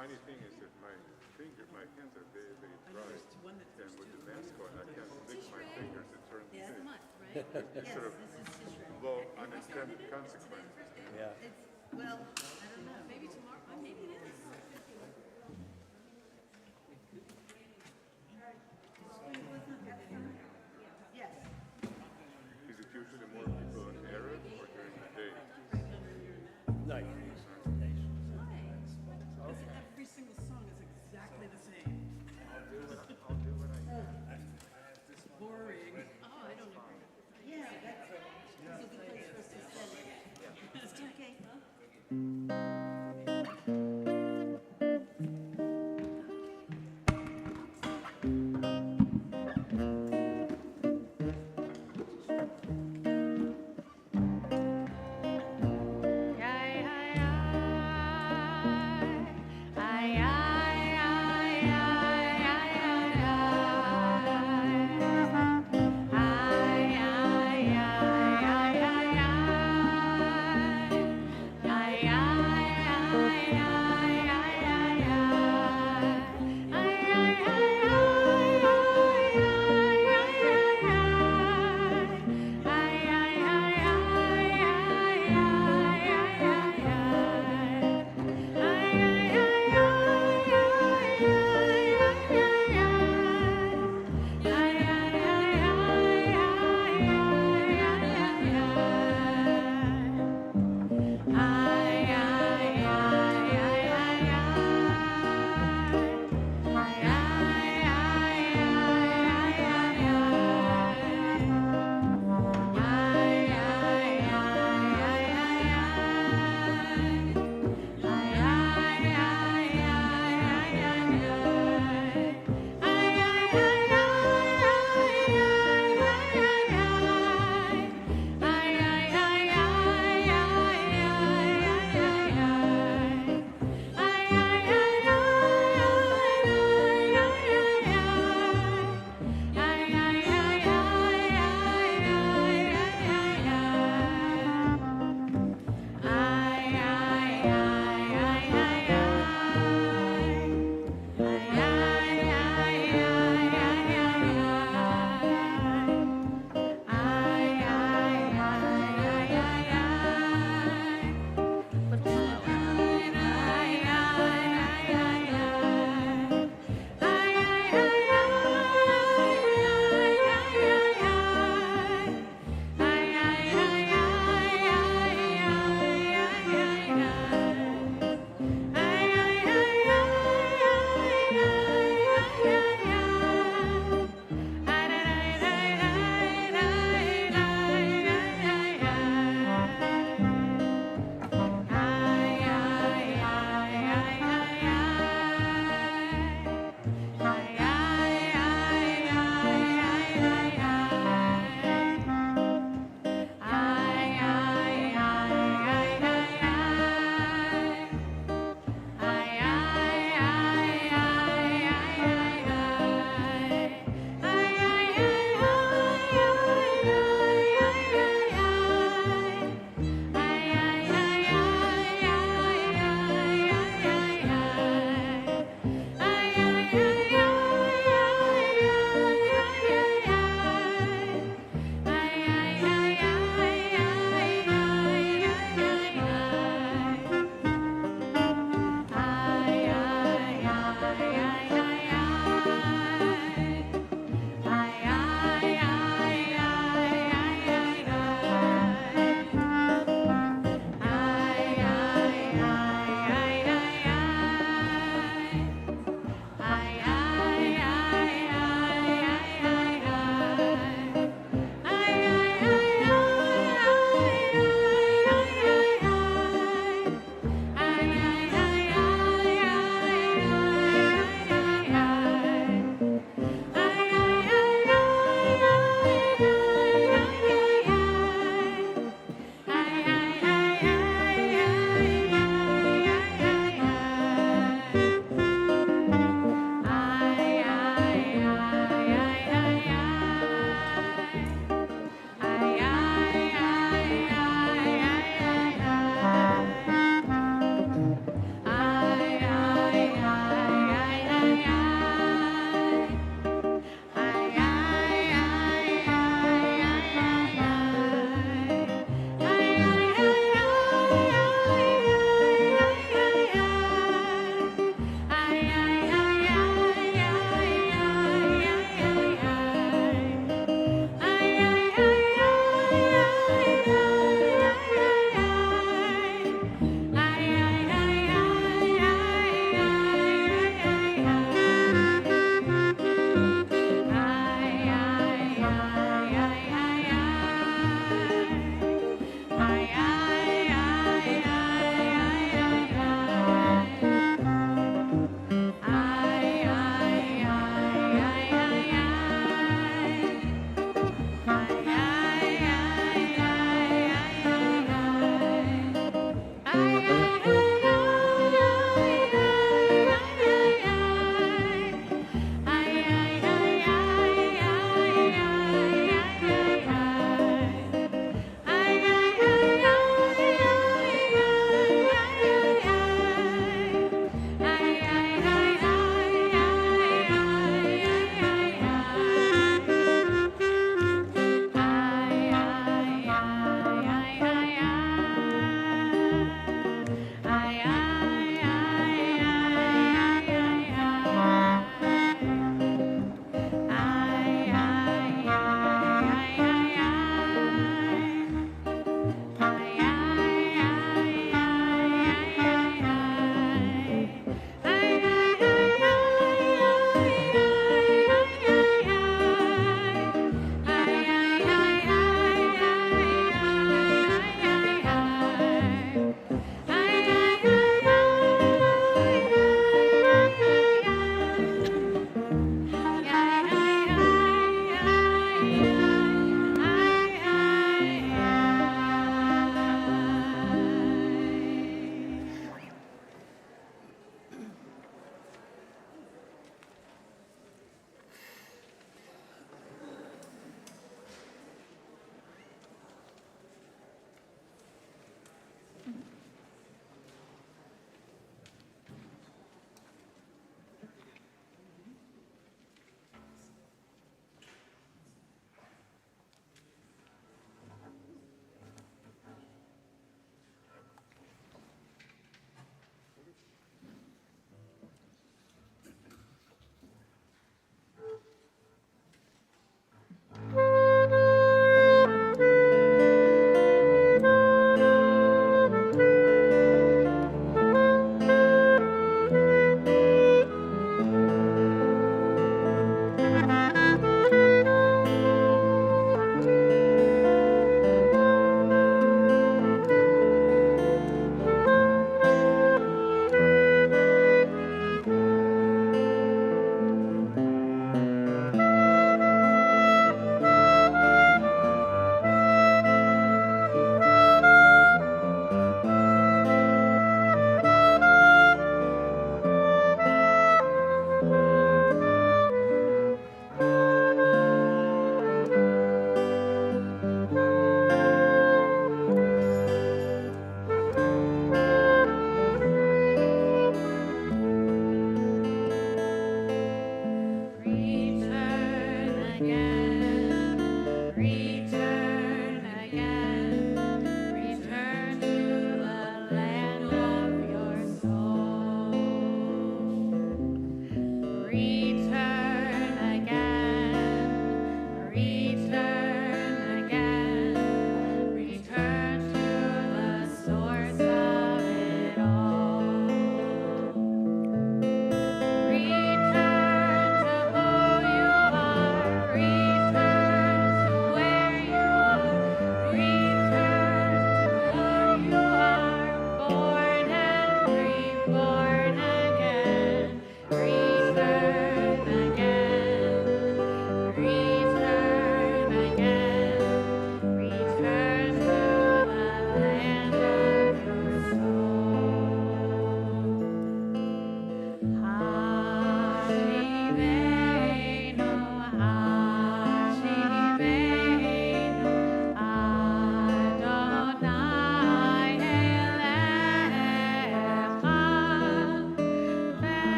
Funny thing is that my hands are very, very dry. And with the mask on, I can't lick my fingers and turn the thing. It's sort of low, unintended consequence. Yeah. Well, I don't know. Maybe tomorrow. Maybe it is. Yes. Is it usually more people in Erev or during the day? Night. Every single song is exactly the same. I'll do what I can. Boring. Oh, I don't agree. Yeah, that's a good place for us to send it. Is it okay? Ay, ay,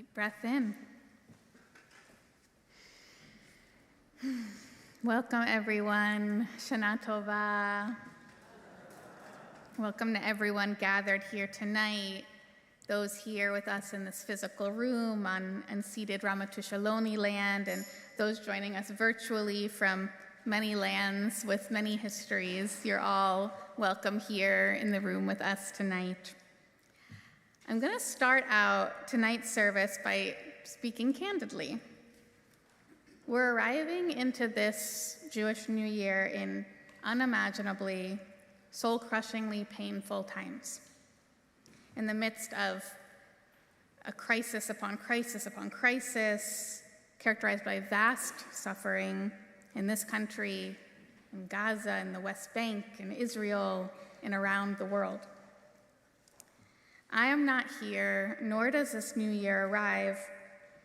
Deep breath in. Welcome, everyone. Shana Tova. Welcome to everyone gathered here tonight, those here with us in this physical room on unceded Ramatushaloni land, and those joining us virtually from many lands with many histories. You're all welcome here in the room with us tonight. I'm going to start out tonight's service by speaking candidly. We're arriving into this Jewish New Year in unimaginably, soul-crushingly painful times. In the midst of a crisis upon crisis upon crisis, characterized by vast suffering in this country, in Gaza, in the West Bank, in Israel, and around the world. I am not here, nor does this new year arrive,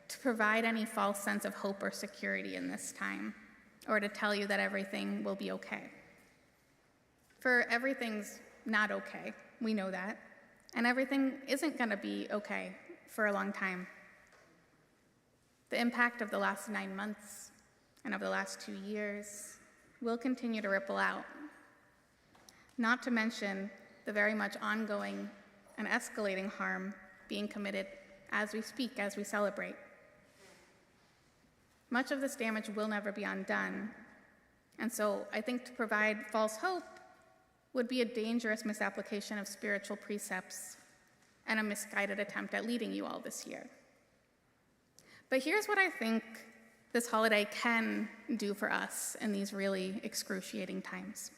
to provide any false sense of hope or security in this time, or to tell you that everything will be okay. For everything's not okay, we know that, and everything isn't going to be okay for a long time. The impact of the last 9 months and of the last 2 years will continue to ripple out, not to mention the very much ongoing and escalating harm being committed as we speak, as we celebrate. Much of this damage will never be undone, and so I think to provide false hope would be a dangerous misapplication of spiritual precepts and a misguided attempt at leading you all this year. But here's what I think this holiday can do for us in these really excruciating times.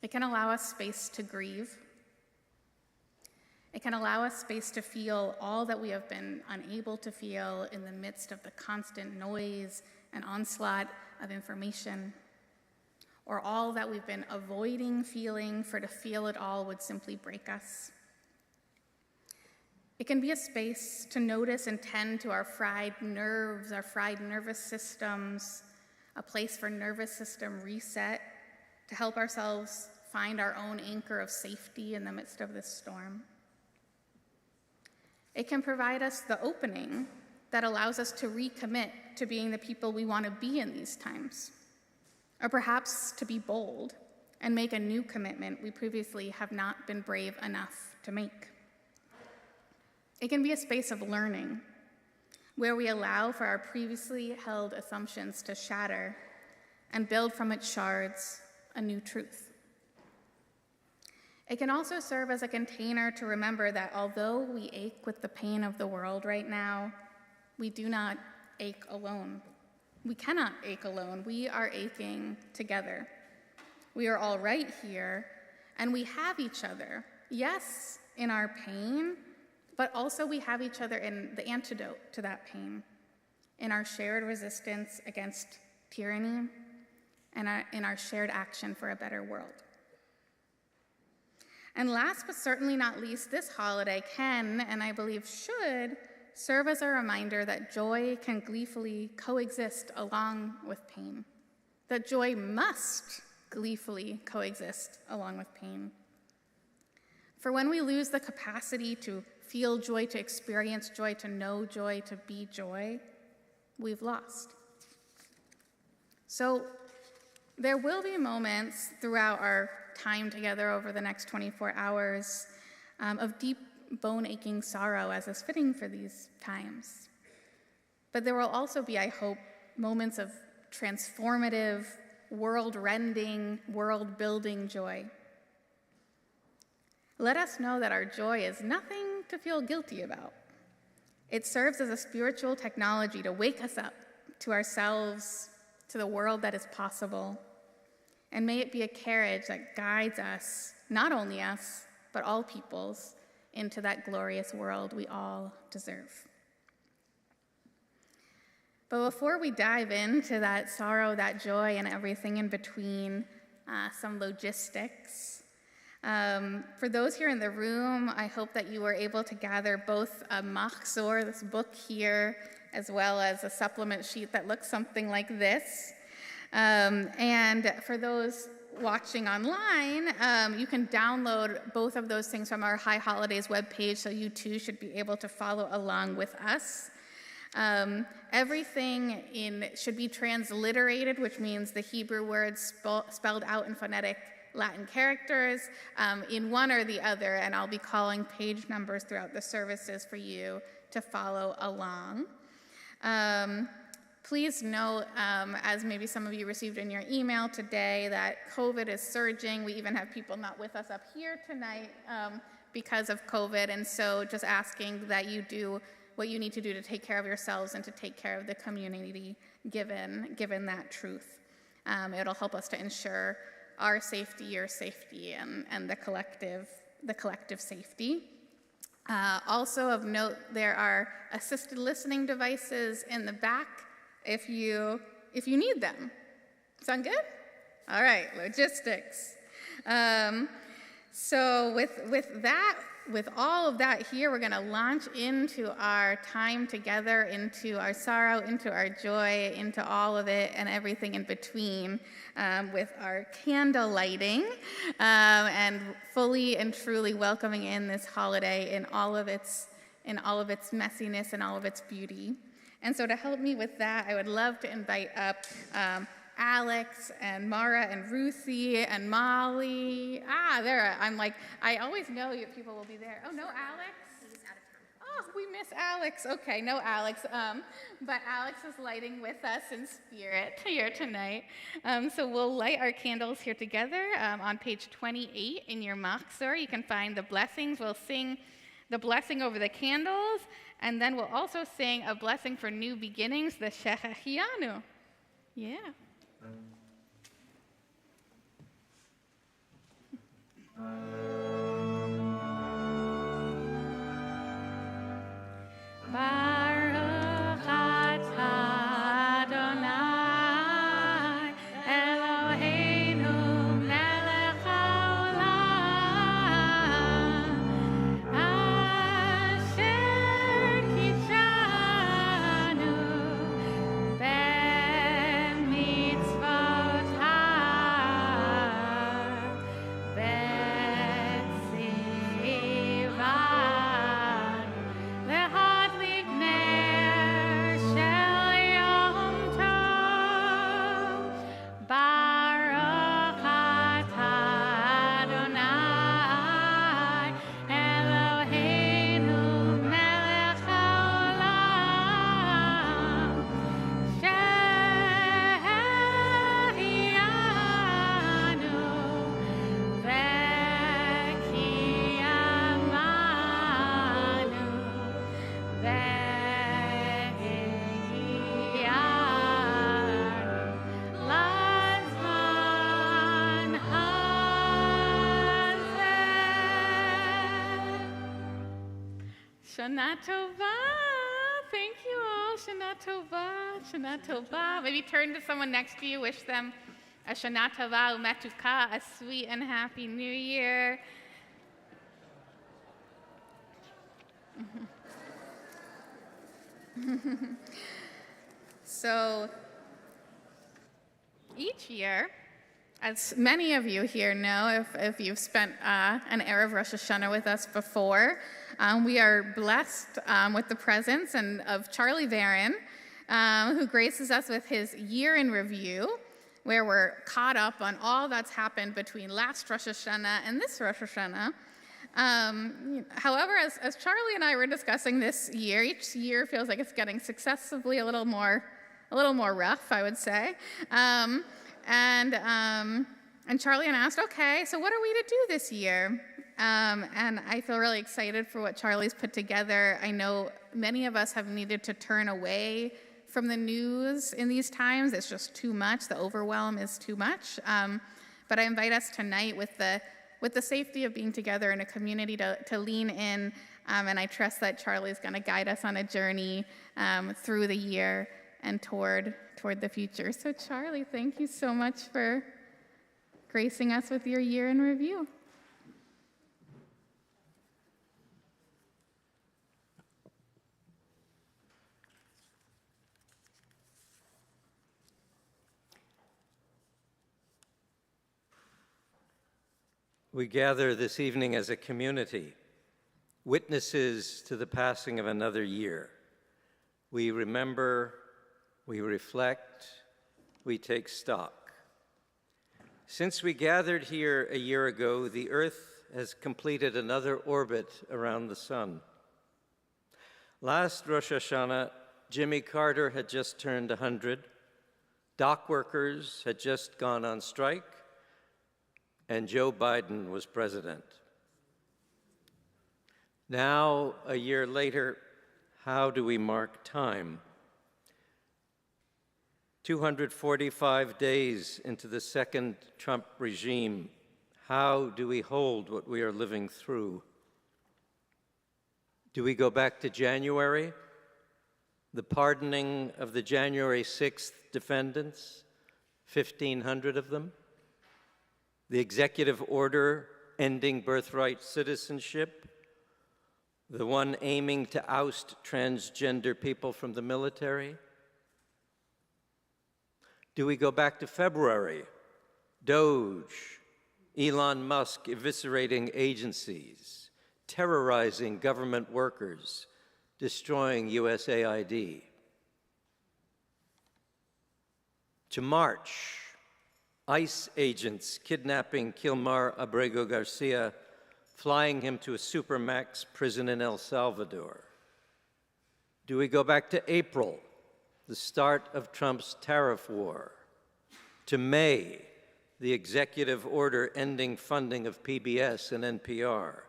It can allow us space to grieve. It can allow us space to feel all that we have been unable to feel in the midst of the constant noise and onslaught of information, or all that we've been avoiding feeling, for to feel it all would simply break us. It can be a space to notice and tend to our fried nerves, our fried nervous systems, a place for nervous system reset, to help ourselves find our own anchor of safety in the midst of this storm. It can provide us the opening that allows us to recommit to being the people we want to be in these times, or perhaps to be bold and make a new commitment we previously have not been brave enough to make. It can be a space of learning, where we allow for our previously held assumptions to shatter and build from its shards a new truth. It can also serve as a container to remember that although we ache with the pain of the world right now, we do not ache alone. We cannot ache alone. We are aching together. We are all right here, and we have each other. Yes, in our pain, but also we have each other in the antidote to that pain, in our shared resistance against tyranny, and in our shared action for a better world. And last but certainly not least, this holiday can, and I believe should, serve as a reminder that joy can gleefully coexist along with pain, that joy must gleefully coexist along with pain. For when we lose the capacity to feel joy, to experience joy, to know joy, to be joy, we've lost. So there will be moments throughout our time together over the next 24 hours of deep bone-aching sorrow, as is fitting for these times. But there will also be, I hope, moments of transformative, world-rending, world-building joy. Let us know that our joy is nothing to feel guilty about. It serves as a spiritual technology to wake us up to ourselves, to the world that is possible, and may it be a carriage that guides us, not only us, but all peoples, into that glorious world we all deserve. But before we dive into that sorrow, that joy, and everything in between, some logistics. For those here in the room, I hope that you were able to gather both a machzor, this book here, as well as a supplement sheet that looks something like this. And for those watching online, you can download both of those things from our High Holidays webpage, so you too should be able to follow along with us. Everything should be transliterated, which means the Hebrew words spelled out in phonetic Latin characters in one or the other, and I'll be calling page numbers throughout the services for you to follow along. Please note, as maybe some of you received in your email today, that COVID is surging. We even have people not with us up here tonight because of COVID, and so just asking that you do what you need to do to take care of yourselves and to take care of the community, given that truth. It'll help us to ensure our safety, your safety, and the collective safety. Also of note, there are assisted listening devices in the back if you need them. Sound good? All right, logistics. So with all of that here, we're going to launch into our time together, into our sorrow, into our joy, into all of it and everything in between, with our candle lighting, and fully and truly welcoming in this holiday in all of its messiness and all of its beauty. And so to help me with that, I would love to invite up Alex and Mara and Ruthie and Molly. There, I always know people will be there. Oh, no, Alex? He's out of town. Oh, we miss Alex. Okay, no Alex. But Alex is lighting with us in spirit here tonight. So we'll light our candles here together on page 28 in your Machzor. You can find the blessings. We'll sing the blessing over the candles, and then we'll also sing a blessing for new beginnings, the Shechachianu. Yeah. Baruch atah Adonai Eloheinu melech haolam asher kidshanu b'mitzvotav b'tzivan להדליק נר של יום טוב. ברוך אתה אדוני אלוהינו מלך העולם שהחיינו וקיימנו והגיענו לזמן הזה. Shana Tova. Thank you all. Shana Tova. Shana Tova. Maybe turn to someone next to you. Wish them a Shana Tova Umetuka, a sweet and happy New Year. So each year, as many of you here know, if you've spent an Erev Rosh Hashanah with us before, we are blessed with the presence of Charlie Varon, who graces us with his year in review, where we're caught up on all that's happened between last Rosh Hashanah and this Rosh Hashanah. However, as Charlie and I were discussing this year, each year feels like it's getting successively a little more rough, I would say. And Charlie and I asked, okay, so what are we to do this year? And I feel really excited for what Charlie's put together. I know many of us have needed to turn away from the news in these times. It's just too much. The overwhelm is too much. But I invite us tonight with the safety of being together in a community to lean in, and I trust that Charlie's going to guide us on a journey through the year and toward the future. So Charlie, thank you so much for gracing us with your year in review. We gather this evening as a community, witnesses to the passing of another year. We remember, we reflect, we take stock. Since we gathered here a year ago, the Earth has completed another orbit around the sun. Last Rosh Hashanah, Jimmy Carter had just turned 100, dock workers had just gone on strike, and Joe Biden was president. Now, a year later, how do we mark time? 245 days into the second Trump regime, how do we hold what we are living through? Do we go back to January? The pardoning of the January 6th defendants, 1,500 of them? The executive order ending birthright citizenship? The one aiming to oust transgender people from the military? Do we go back to February? Doge, Elon Musk eviscerating agencies, terrorizing government workers, destroying USAID. To March, ICE agents kidnapping Kilmar Abrego Garcia, flying him to a supermax prison in El Salvador. Do we go back to April, the start of Trump's tariff war? To May, the executive order ending funding of PBS and NPR.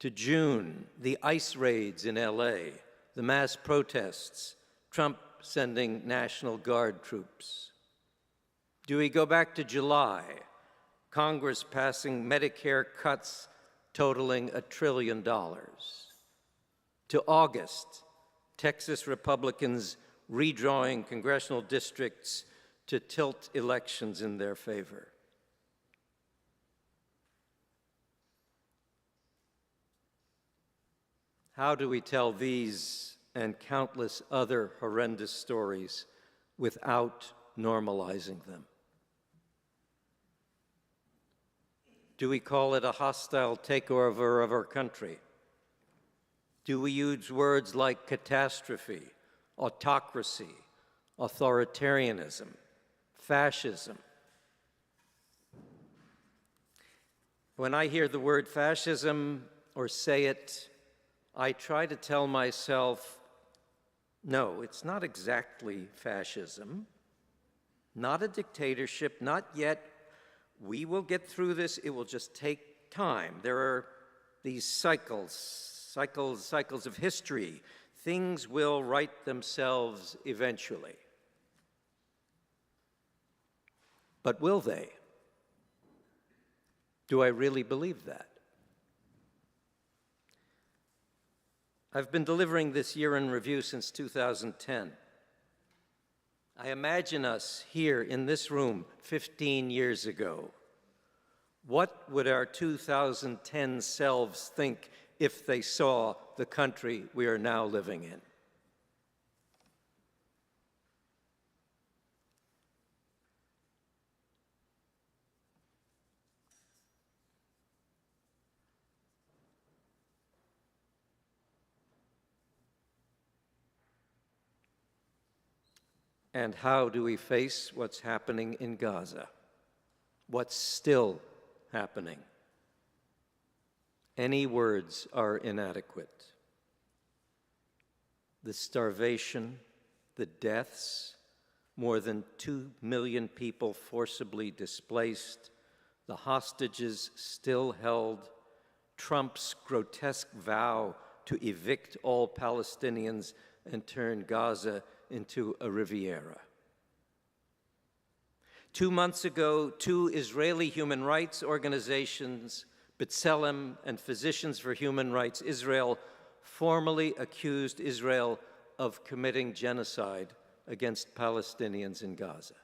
To June, the ICE raids in LA, the mass protests, Trump sending National Guard troops. Do we go back to July, Congress passing Medicare cuts totaling $1 trillion? To August, Texas Republicans redrawing congressional districts to tilt elections in their favor. How do we tell these and countless other horrendous stories without normalizing them? Do we call it a hostile takeover of our country? Do we use words like catastrophe, autocracy, authoritarianism, fascism? When I hear the word fascism or say it, I try to tell myself, no, it's not exactly fascism, not a dictatorship, not yet. We will get through this. It will just take time. There are these cycles of history. Things will right themselves eventually. But will they? Do I really believe that? I've been delivering this year in review since 2010. I imagine us here in this room 15 years ago. What would our 2010 selves think if they saw the country we are now living in? And how do we face what's happening in Gaza? What's still happening? Any words are inadequate. The starvation, the deaths, more than 2 million people forcibly displaced, the hostages still held, Trump's grotesque vow to evict all Palestinians and turn Gaza into a Riviera. 2 months ago, 2 Israeli human rights organizations, B'Tselem and Physicians for Human Rights Israel, formally accused Israel of committing genocide against Palestinians in Gaza.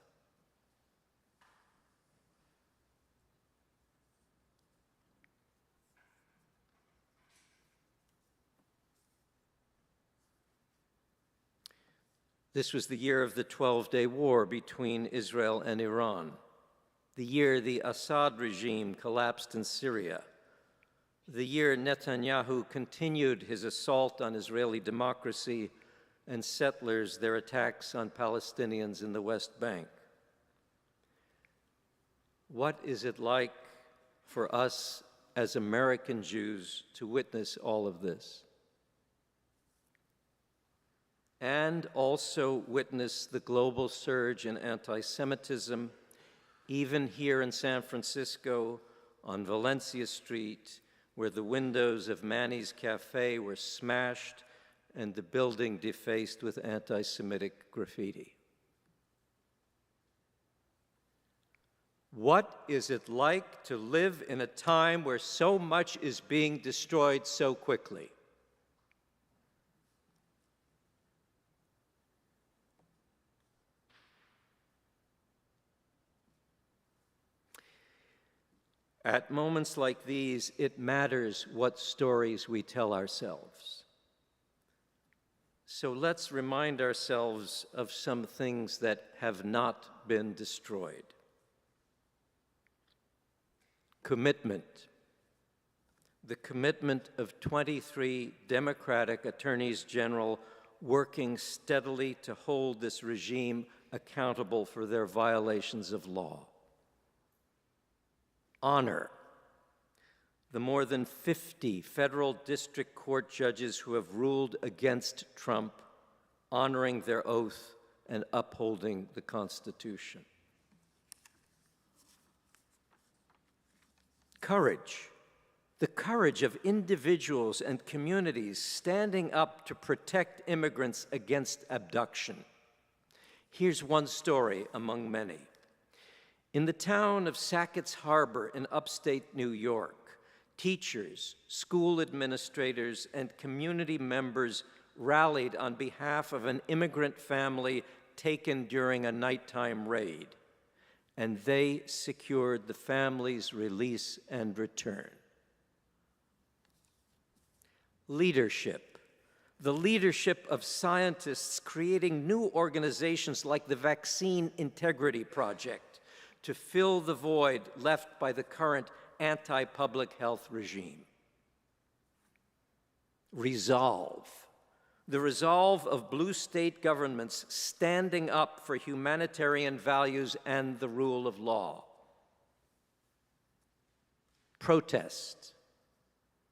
This was the year of the 12-day war between Israel and Iran. the year the Assad regime collapsed in Syria, the year Netanyahu continued his assault on Israeli democracy and settlers their attacks on Palestinians in the West Bank. What is it like for us as American Jews to witness all of this? And also witness the global surge in anti-Semitism, even here in San Francisco, on Valencia Street, where the windows of Manny's Cafe were smashed and the building defaced with anti-Semitic graffiti. What is it like to live in a time where so much is being destroyed so quickly? At moments like these, it matters what stories we tell ourselves. So let's remind ourselves of some things that have not been destroyed. Commitment. The commitment of 23 Democratic attorneys general working steadily to hold this regime accountable for their violations of law. Honor. The more than 50 federal district court judges who have ruled against Trump, honoring their oath and upholding the Constitution. Courage. The courage of individuals and communities standing up to protect immigrants against abduction. Here's one story among many. In the town of Sackett's Harbor in upstate New York, teachers, school administrators, and community members rallied on behalf of an immigrant family taken during a nighttime raid, and they secured the family's release and return. Leadership. The leadership of scientists creating new organizations like the Vaccine Integrity Project to fill the void left by the current anti-public health regime. Resolve. The resolve of blue state governments standing up for humanitarian values and the rule of law. Protest.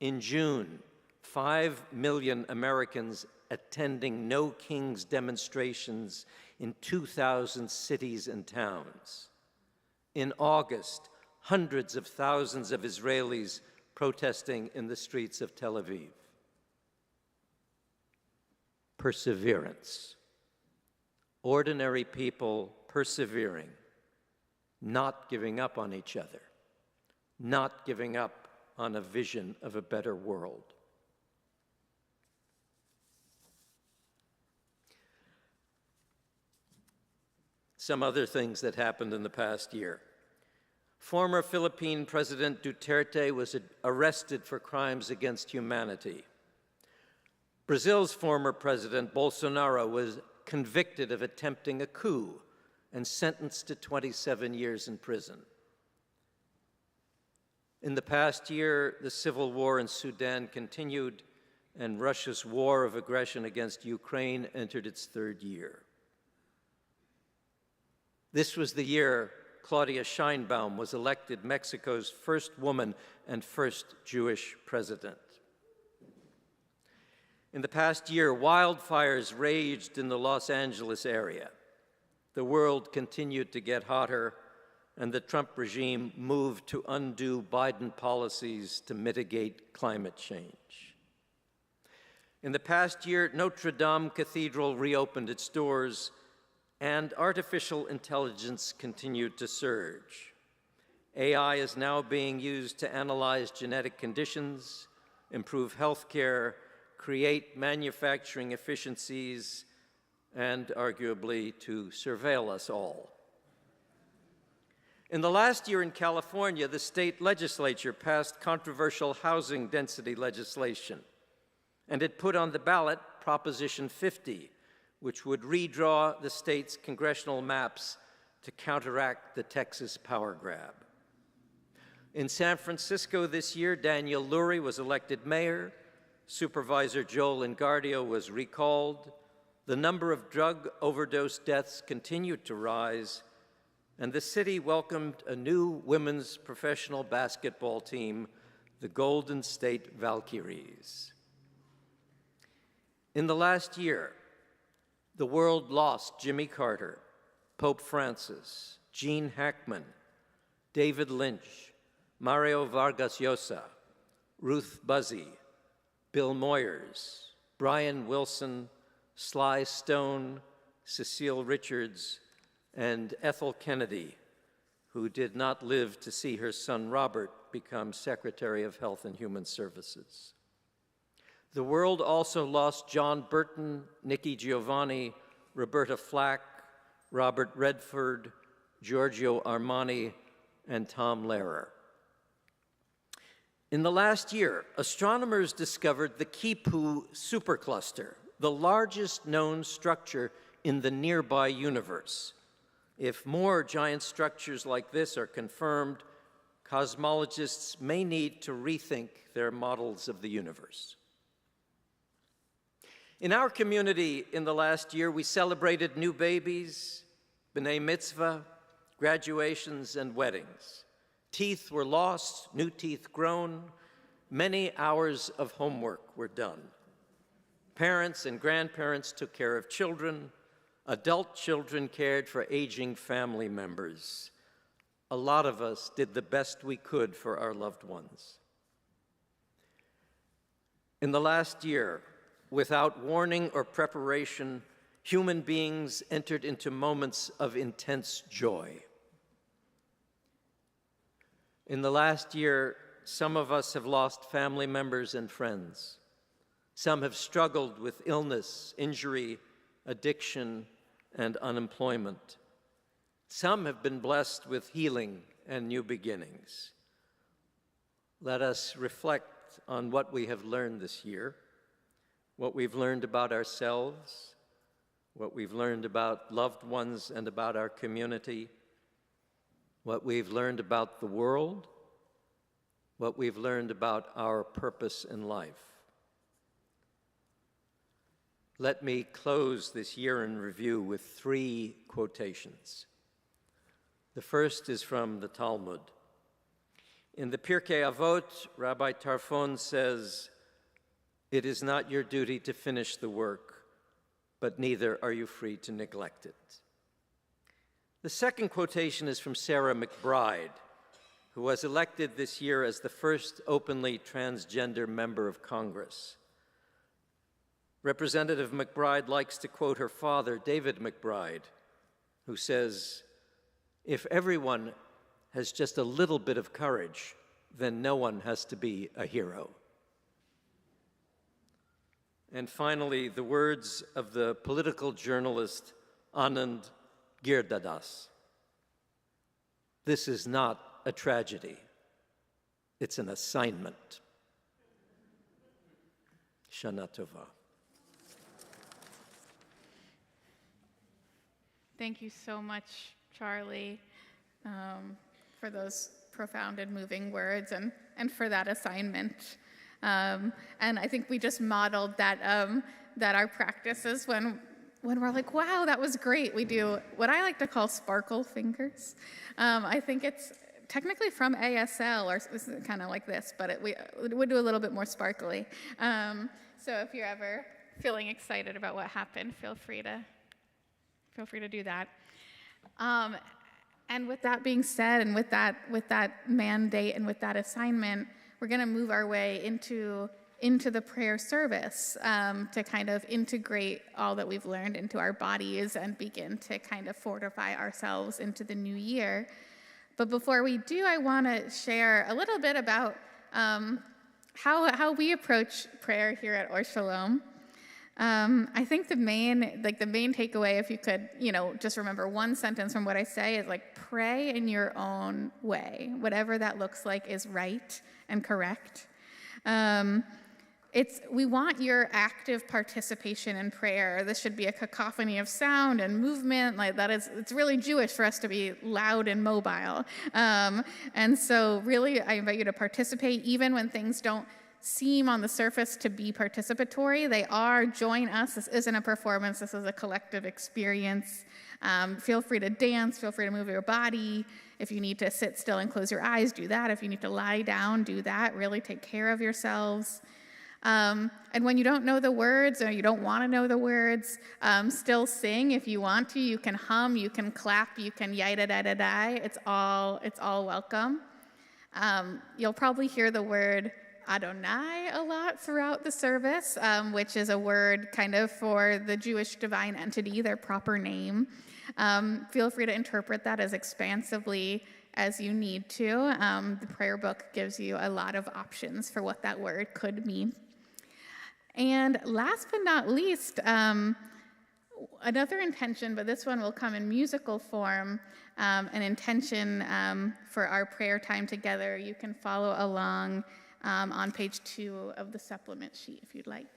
In June, 5 million Americans attending No Kings demonstrations in 2,000 cities and towns. In August, hundreds of thousands of Israelis protesting in the streets of Tel Aviv. Perseverance. Ordinary people persevering, not giving up on each other, not giving up on a vision of a better world. Some other things that happened in the past year. Former Philippine President Duterte was arrested for crimes against humanity. Brazil's former president, Bolsonaro, was convicted of attempting a coup and sentenced to 27 years in prison. In the past year, the civil war in Sudan continued, and Russia's war of aggression against Ukraine entered its third year. This was the year Claudia Sheinbaum was elected Mexico's first woman and first Jewish president. In the past year, wildfires raged in the Los Angeles area. The world continued to get hotter, and the Trump regime moved to undo Biden policies to mitigate climate change. In the past year, Notre Dame Cathedral reopened its doors, and artificial intelligence continued to surge. AI is now being used to analyze genetic conditions, improve healthcare, create manufacturing efficiencies, and arguably to surveil us all. In the last year in California, the state legislature passed controversial housing density legislation, and it put on the ballot Proposition 50, which would redraw the state's congressional maps to counteract the Texas power grab. In San Francisco this year, Daniel Lurie was elected mayor, Supervisor Joel Engardio was recalled, the number of drug overdose deaths continued to rise, and the city welcomed a new women's professional basketball team, the Golden State Valkyries. In the last year, the world lost Jimmy Carter, Pope Francis, Gene Hackman, David Lynch, Mario Vargas Llosa, Ruth Buzzy, Bill Moyers, Brian Wilson, Sly Stone, Cecile Richards, and Ethel Kennedy, who did not live to see her son Robert become Secretary of Health and Human Services. The world also lost John Burton, Nikki Giovanni, Roberta Flack, Robert Redford, Giorgio Armani, and Tom Lehrer. In the last year, astronomers discovered the Quipu supercluster, the largest known structure in the nearby universe. If more giant structures like this are confirmed, cosmologists may need to rethink their models of the universe. In our community in the last year, we celebrated new babies, b'nai mitzvah, graduations, and weddings. Teeth were lost, new teeth grown, many hours of homework were done. Parents and grandparents took care of children, adult children cared for aging family members. A lot of us did the best we could for our loved ones. In the last year, without warning or preparation, human beings entered into moments of intense joy. In the last year, some of us have lost family members and friends. Some have struggled with illness, injury, addiction, and unemployment. Some have been blessed with healing and new beginnings. Let us reflect on what we have learned this year, what we've learned about ourselves, what we've learned about loved ones and about our community, what we've learned about the world, what we've learned about our purpose in life. Let me close this year in review with 3 quotations. The first is from the Talmud. In the Pirkei Avot, Rabbi Tarfon says, "It is not your duty to finish the work, but neither are you free to neglect it." The second quotation is from Sarah McBride, who was elected this year as the first openly transgender member of Congress. Representative McBride likes to quote her father, David McBride, who says, "If everyone has just a little bit of courage, then no one has to be a hero." And finally, the words of the political journalist Anand Girdadas. "This is not a tragedy. It's an assignment." Shana Tova. Thank you so much, Charlie, for those profound and moving words and for that assignment. And I think we just modeled that our practices when we're like, wow, that was great. We do what I like to call sparkle fingers. I think it's technically from ASL, or it's kind of like this, but we would do a little bit more sparkly. So if you're ever feeling excited about what happened, feel free to do that. And with that being said, and with that mandate and with that assignment, we're going to move our way into the prayer service to kind of integrate all that we've learned into our bodies and begin to kind of fortify ourselves into the new year. But before we do, I want to share a little bit about how we approach prayer here at Or Shalom. I think the main takeaway, if you could, just remember one sentence from what I say, is like, pray in your own way. Whatever that looks like is right and correct. we want your active participation in prayer. This should be a cacophony of sound and movement. Like that is, it's really Jewish for us to be loud and mobile. And so really, I invite you to participate even when things don't seem on the surface to be participatory. They are. Join us. This isn't a performance. This is a collective experience. Feel free to dance. Feel free to move your body. If you need to sit still and close your eyes, do that. If you need to lie down, do that. Really take care of yourselves. And when you don't know the words or you don't want to know the words, still sing if you want to. You can hum, you can clap, you can yai-da-da-da-da. It's all welcome. You'll probably hear the word Adonai a lot throughout the service, which is a word kind of for the Jewish divine entity, their proper name. Feel free to interpret that as expansively as you need to. The prayer book gives you a lot of options for what that word could mean. And last but not least, another intention, but this one will come in musical form, an intention for our prayer time together. You can follow along on page 2 of the supplement sheet if you'd like.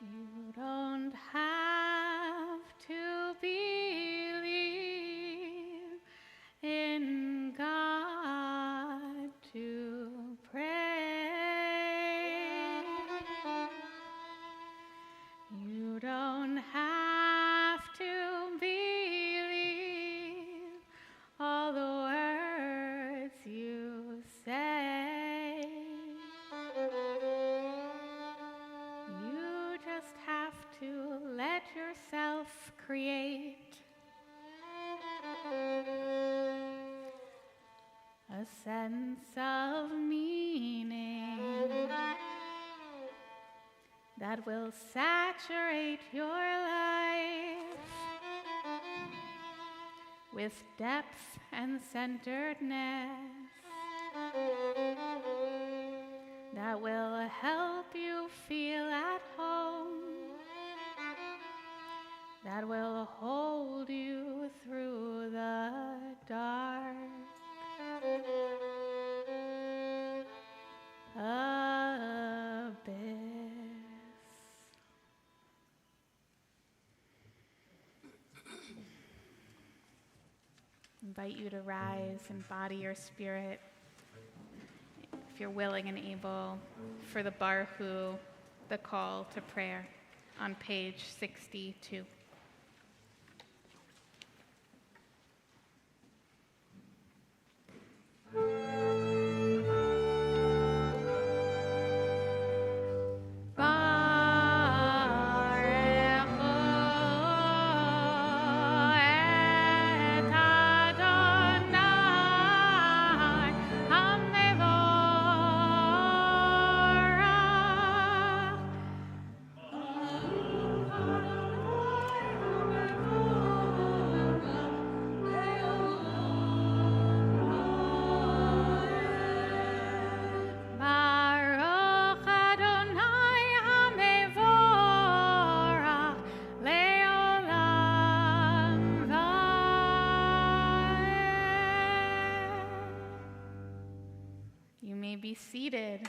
You don't have to believe in God to pray. You don't have to believe all the words you say. You just have to let yourself create a sense of meaning that will saturate your life with depth and centeredness, that will help you feel at home, that will hold you through the dark abyss. Invite you to rise and body your spirit, if you're willing and able, for the Baruch, the call to prayer, on page 62. Be seated,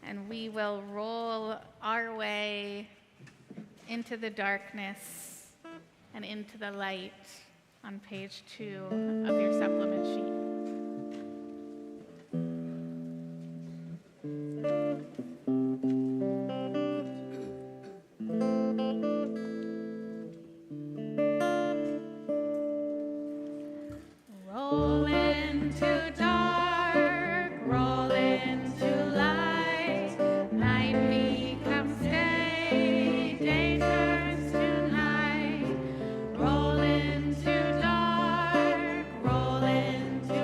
and we will roll our way into the darkness and into the light on page 2 of your supplement sheet. Roll into dark, roll into light, night becomes day, day turns to night. Roll into dark, roll into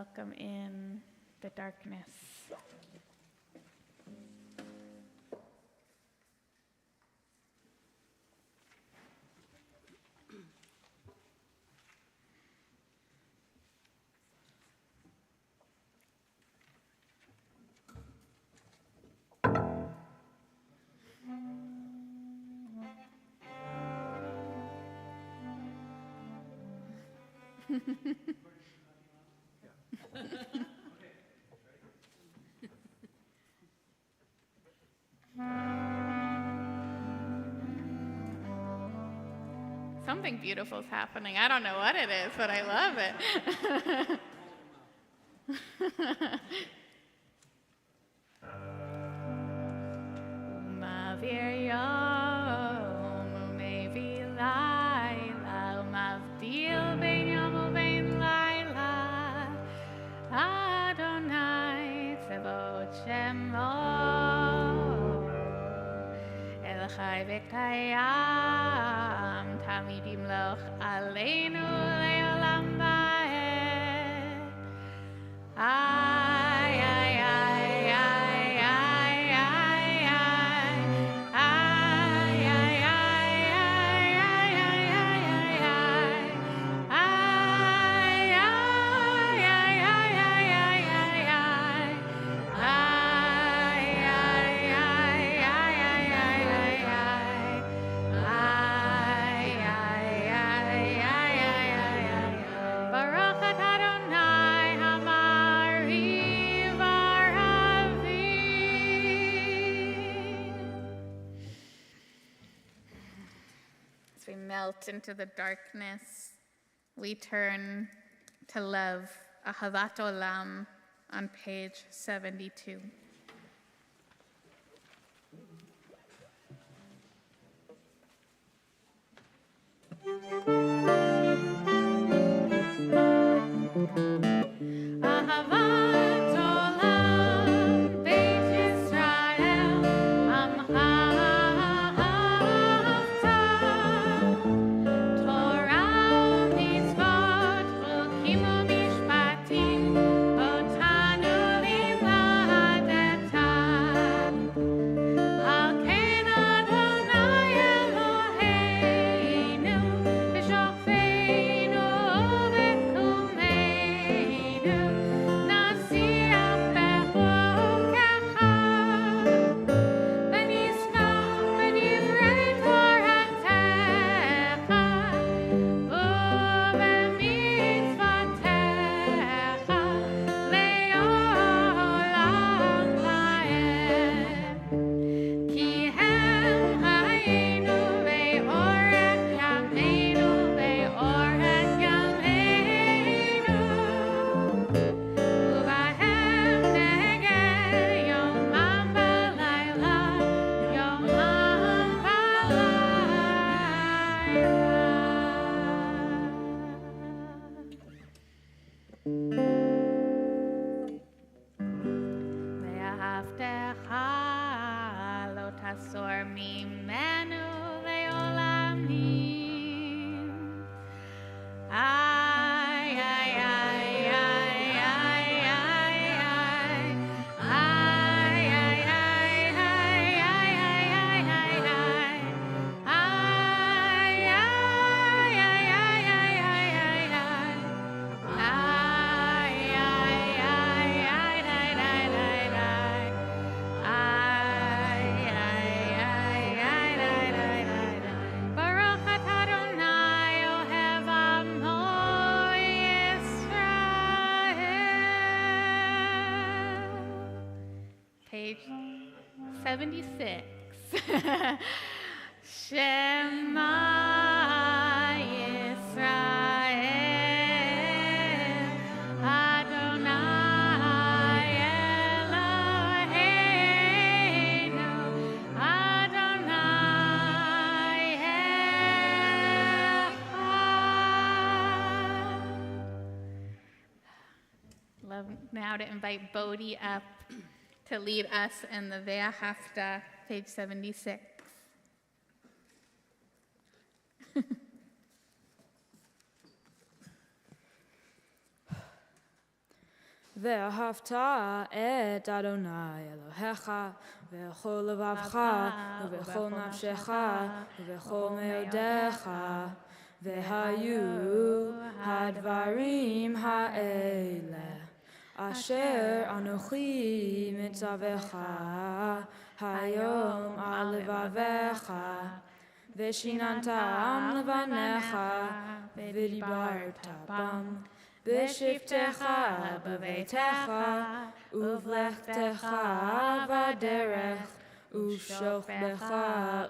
welcome in the darkness. Something beautiful is happening. I don't know what it is, but I love it. Mavir yom umevi laila umavdil ben yom uben laila Adonai tzevot shemo El chai v'kayam tamid yimloch aleinu le'olam va'ed Ay, ay, ay, ay, ay, ay, ay. Ay, ay, ay, ay, ay, ay, ay, ay, ay. Ay, ay, ay, ay, ay, ay, ay, ay. Ay, ay, ay, ay, ay, ay, ay, ay. Ay, ay, ay, ay, ay, ay. Baruch atah Adonai hamariv aravim. As we melt into the darkness, we turn to love, Ahavat Olam, on page 72. Ahavat Olam, Beit Yisrael, Amcha ahavta. Torah u'mitzvot, chukim u'mishpatim, otanu limadeta. Al ken Adonai Eloheinu, b'shofeinu u'b'kumeinu, nasiach b'chukecha, v'nismach b'divrei Toratecha, u'b'mitzvotecha, le'olam va'ed. Ki hem hayinu ve'orech yameinu ve'orech yameinu Uvahem neged yomam v'layla yomam v'layla Ve'ahavtecha lo tasor mimenu le'olamim. Ay, ay, ay, ay, ay, ay, ay. Ay, ay, ay, ay, ay, ay, ay, ay, ay. Ay, ay, ay, ay, ay, ay, ay, ay. Ay, ay, ay, ay, ay, ay, ay, ay. Ay, ay, ay, ay, ay, ay, ay. Baruch atah Adonai ohev amo Yisrael. Page 76. Shema Yisrael, Adonai Eloheinu, Adonai Echad. Love now to invite Bodhi up to lead us in the Ve'ahavta, page 76. ואהבת את אדוני אלוהיך בכל לבבך ובכל נפשך ובכל מאודיך, והיו הדברים האלה אשר אנוכי מצווך היום על לבביך, ושיננתם לבניך ודיברת בם בשבתך בביתך ובלכתך בדרך ובשוכבך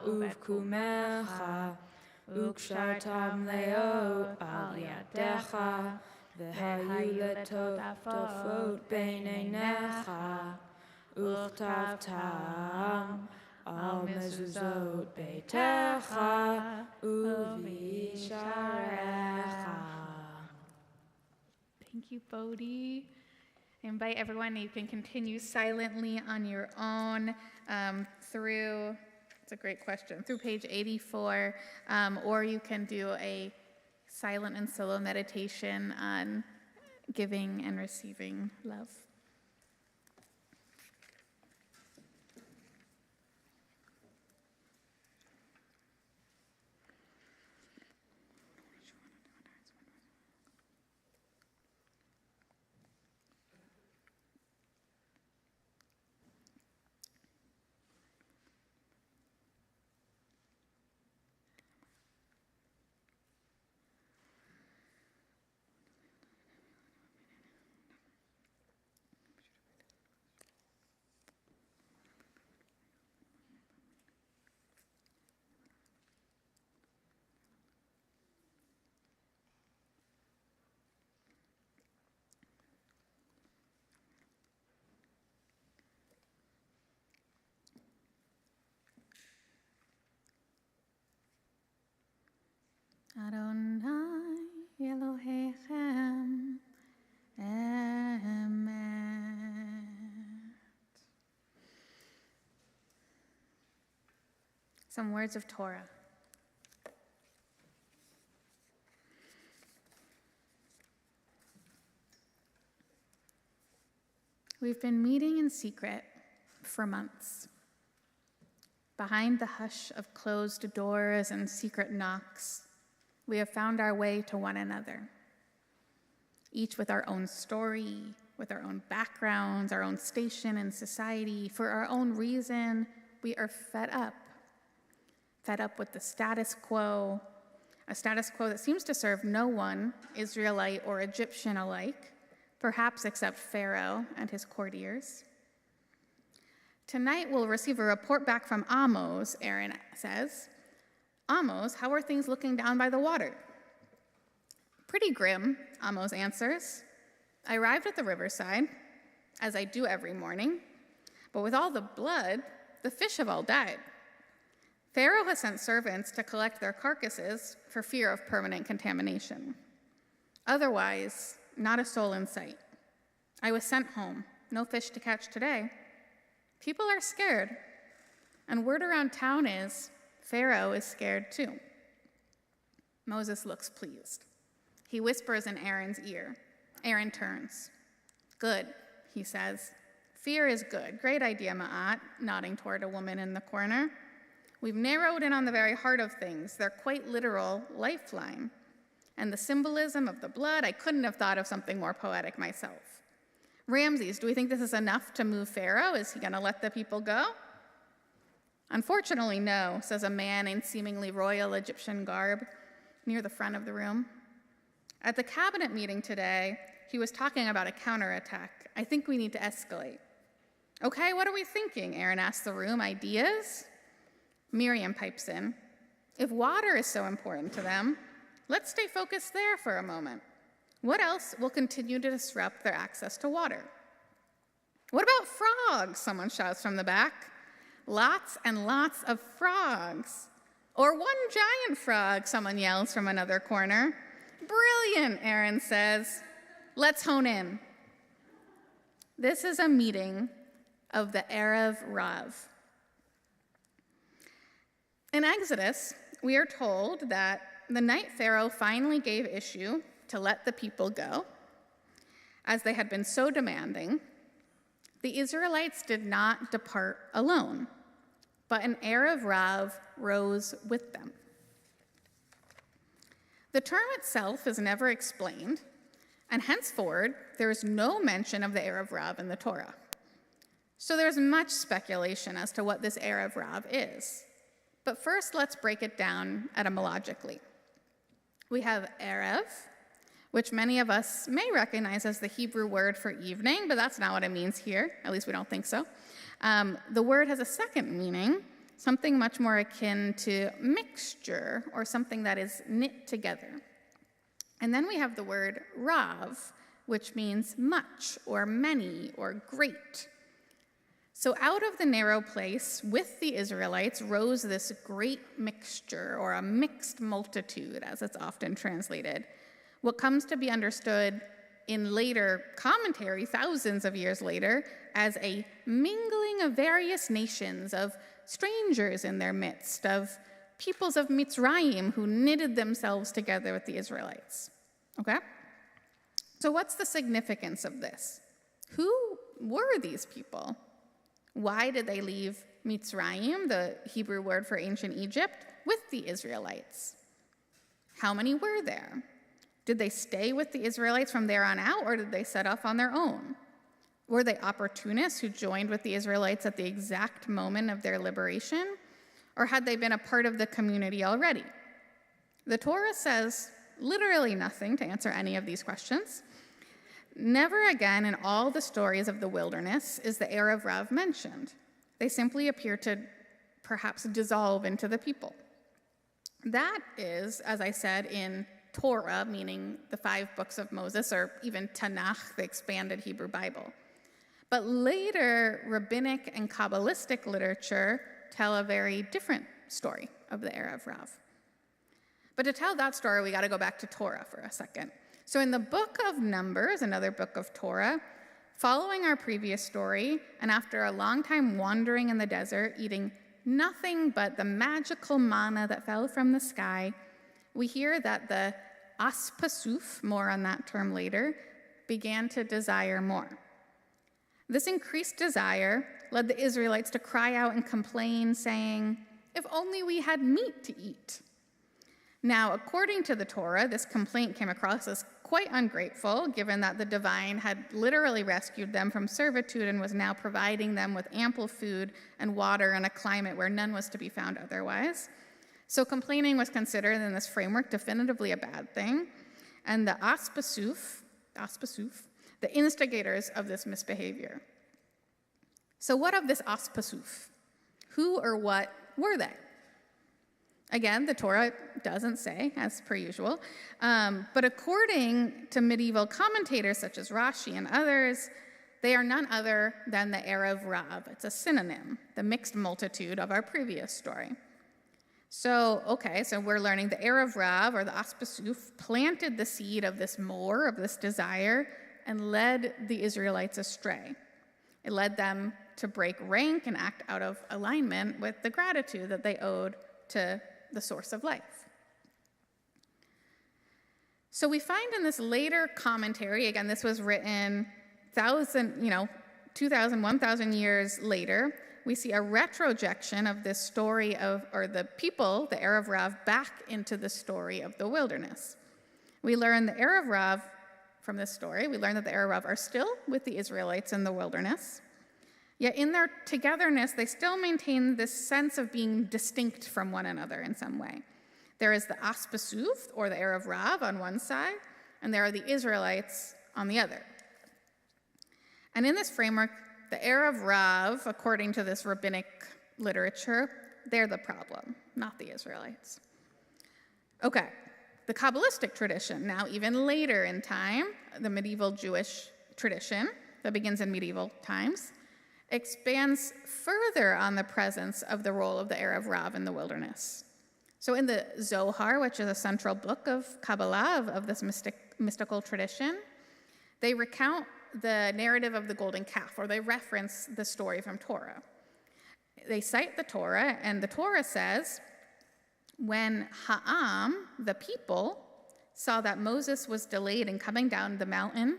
ובקומך, וקשרתם לאו על ידיך, והיו לטפטפות בין עיניך, וכתבתם על מזוזות ביתך ובשעריך. Thank you, Bodhi. I invite everyone, you can continue silently on your own through, it's a great question, through page 84, or you can do a silent and solo meditation on giving and receiving love. Adonai Elohechem Emet. Some words of Torah. We've been meeting in secret for months. Behind the hush of closed doors and secret knocks, we have found our way to one another, each with our own story, with our own backgrounds, our own station in society. For our own reason, we are fed up with the status quo, a status quo that seems to serve no one, Israelite or Egyptian alike, perhaps except Pharaoh and his courtiers. Tonight we'll receive a report back from Amos, Aaron says. Amos, how are things looking down by the water? Pretty grim, Amos answers. I arrived at the riverside, as I do every morning, but with all the blood, the fish have all died. Pharaoh has sent servants to collect their carcasses for fear of permanent contamination. Otherwise, not a soul in sight. I was sent home, no fish to catch today. People are scared, and word around town is Pharaoh is scared too. Moses looks pleased. He whispers in Aaron's ear. Aaron turns. Good, he says. Fear is good. Great idea, Ma'at, nodding toward a woman in the corner. We've narrowed in on the very heart of things, their quite literal lifeline. And the symbolism of the blood, I couldn't have thought of something more poetic myself. Ramses, do we think this is enough to move Pharaoh? Is he going to let the people go? Unfortunately, no, says a man in seemingly royal Egyptian garb near the front of the room. At the cabinet meeting today, he was talking about a counterattack. I think we need to escalate. Okay, what are we thinking? Aaron asks the room. Ideas? Miriam pipes in. If water is so important to them, let's stay focused there for a moment. What else will continue to disrupt their access to water? What about frogs? Someone shouts from the back. Lots and lots of frogs. Or one giant frog, someone yells from another corner. Brilliant, Aaron says. Let's hone in. This is a meeting of the Erev Rav. In Exodus, we are told that the night Pharaoh finally gave issue to let the people go, as they had been so demanding, the Israelites did not depart alone, but an Erev Rav rose with them. The term itself is never explained, and henceforward, there is no mention of the Erev Rav in the Torah. So there's much speculation as to what this Erev Rav is. But first, let's break it down etymologically. We have Erev, which many of us may recognize as the Hebrew word for evening, but that's not what it means here. At least we don't think so. The word has a second meaning, something much more akin to mixture, or something that is knit together. And then we have the word Rav, which means much, or many, or great. So out of the narrow place with the Israelites rose this great mixture, or a mixed multitude, as it's often translated. What comes to be understood in later commentary, thousands of years later, as a mingling of various nations, of strangers in their midst, of peoples of Mitzrayim who knitted themselves together with the Israelites. Okay? So what's the significance of this? Who were these people? Why did they leave Mitzrayim, the Hebrew word for ancient Egypt, with the Israelites? How many were there? Did they stay with the Israelites from there on out, or did they set off on their own? Were they opportunists who joined with the Israelites at the exact moment of their liberation? Or had they been a part of the community already? The Torah says literally nothing to answer any of these questions. Never again in all the stories of the wilderness is the Erev Rav mentioned. They simply appear to perhaps dissolve into the people. That is, as I said, in Torah, meaning the 5 books of Moses, or even Tanakh, the expanded Hebrew Bible. But later, rabbinic and Kabbalistic literature tell a very different story of the Erev Rav. But to tell that story, we got to go back to Torah for a second. So in the book of Numbers, another book of Torah, following our previous story, and after a long time wandering in the desert, eating nothing but the magical manna that fell from the sky, we hear that the aspasuf, more on that term later, began to desire more. This increased desire led the Israelites to cry out and complain, saying, "If only we had meat to eat." Now, according to the Torah, this complaint came across as quite ungrateful, given that the divine had literally rescued them from servitude and was now providing them with ample food and water in a climate where none was to be found otherwise. So complaining was considered in this framework definitively a bad thing, and the aspasuf, the instigators of this misbehavior. So what of this aspasuf? Who or what were they? Again, the Torah doesn't say, as per usual, but according to medieval commentators such as Rashi and others, they are none other than the Erev Rav. It's a synonym, the mixed multitude of our previous story. So we're learning the Erev Rav, or the aspasuf, planted the seed of this more, of this desire, and led the Israelites astray. It led them to break rank and act out of alignment with the gratitude that they owed to the source of life. So we find in this later commentary, again, this was written 2,000, 1,000 years later, we see a retrojection of this story of, or the people, the Erev Rav, back into the story of the wilderness. We learn the Erev Rav from this story. We learn that the Erev Rav are still with the Israelites in the wilderness. Yet in their togetherness, they still maintain this sense of being distinct from one another in some way. There is the aspasuf, or the Erev Rav, on one side, and there are the Israelites on the other. And in this framework, the Erev Rav, according to this rabbinic literature, they're the problem, not the Israelites. Okay, the Kabbalistic tradition, now even later in time, the medieval Jewish tradition that begins in medieval times, expands further on the presence of the role of the Erev Rav in the wilderness. So in the Zohar, which is a central book of Kabbalah, of this mystical tradition, they recount the narrative of the golden calf, or they reference the story from Torah. They cite the Torah, and the Torah says, when Ha'am, the people, saw that Moses was delayed in coming down the mountain,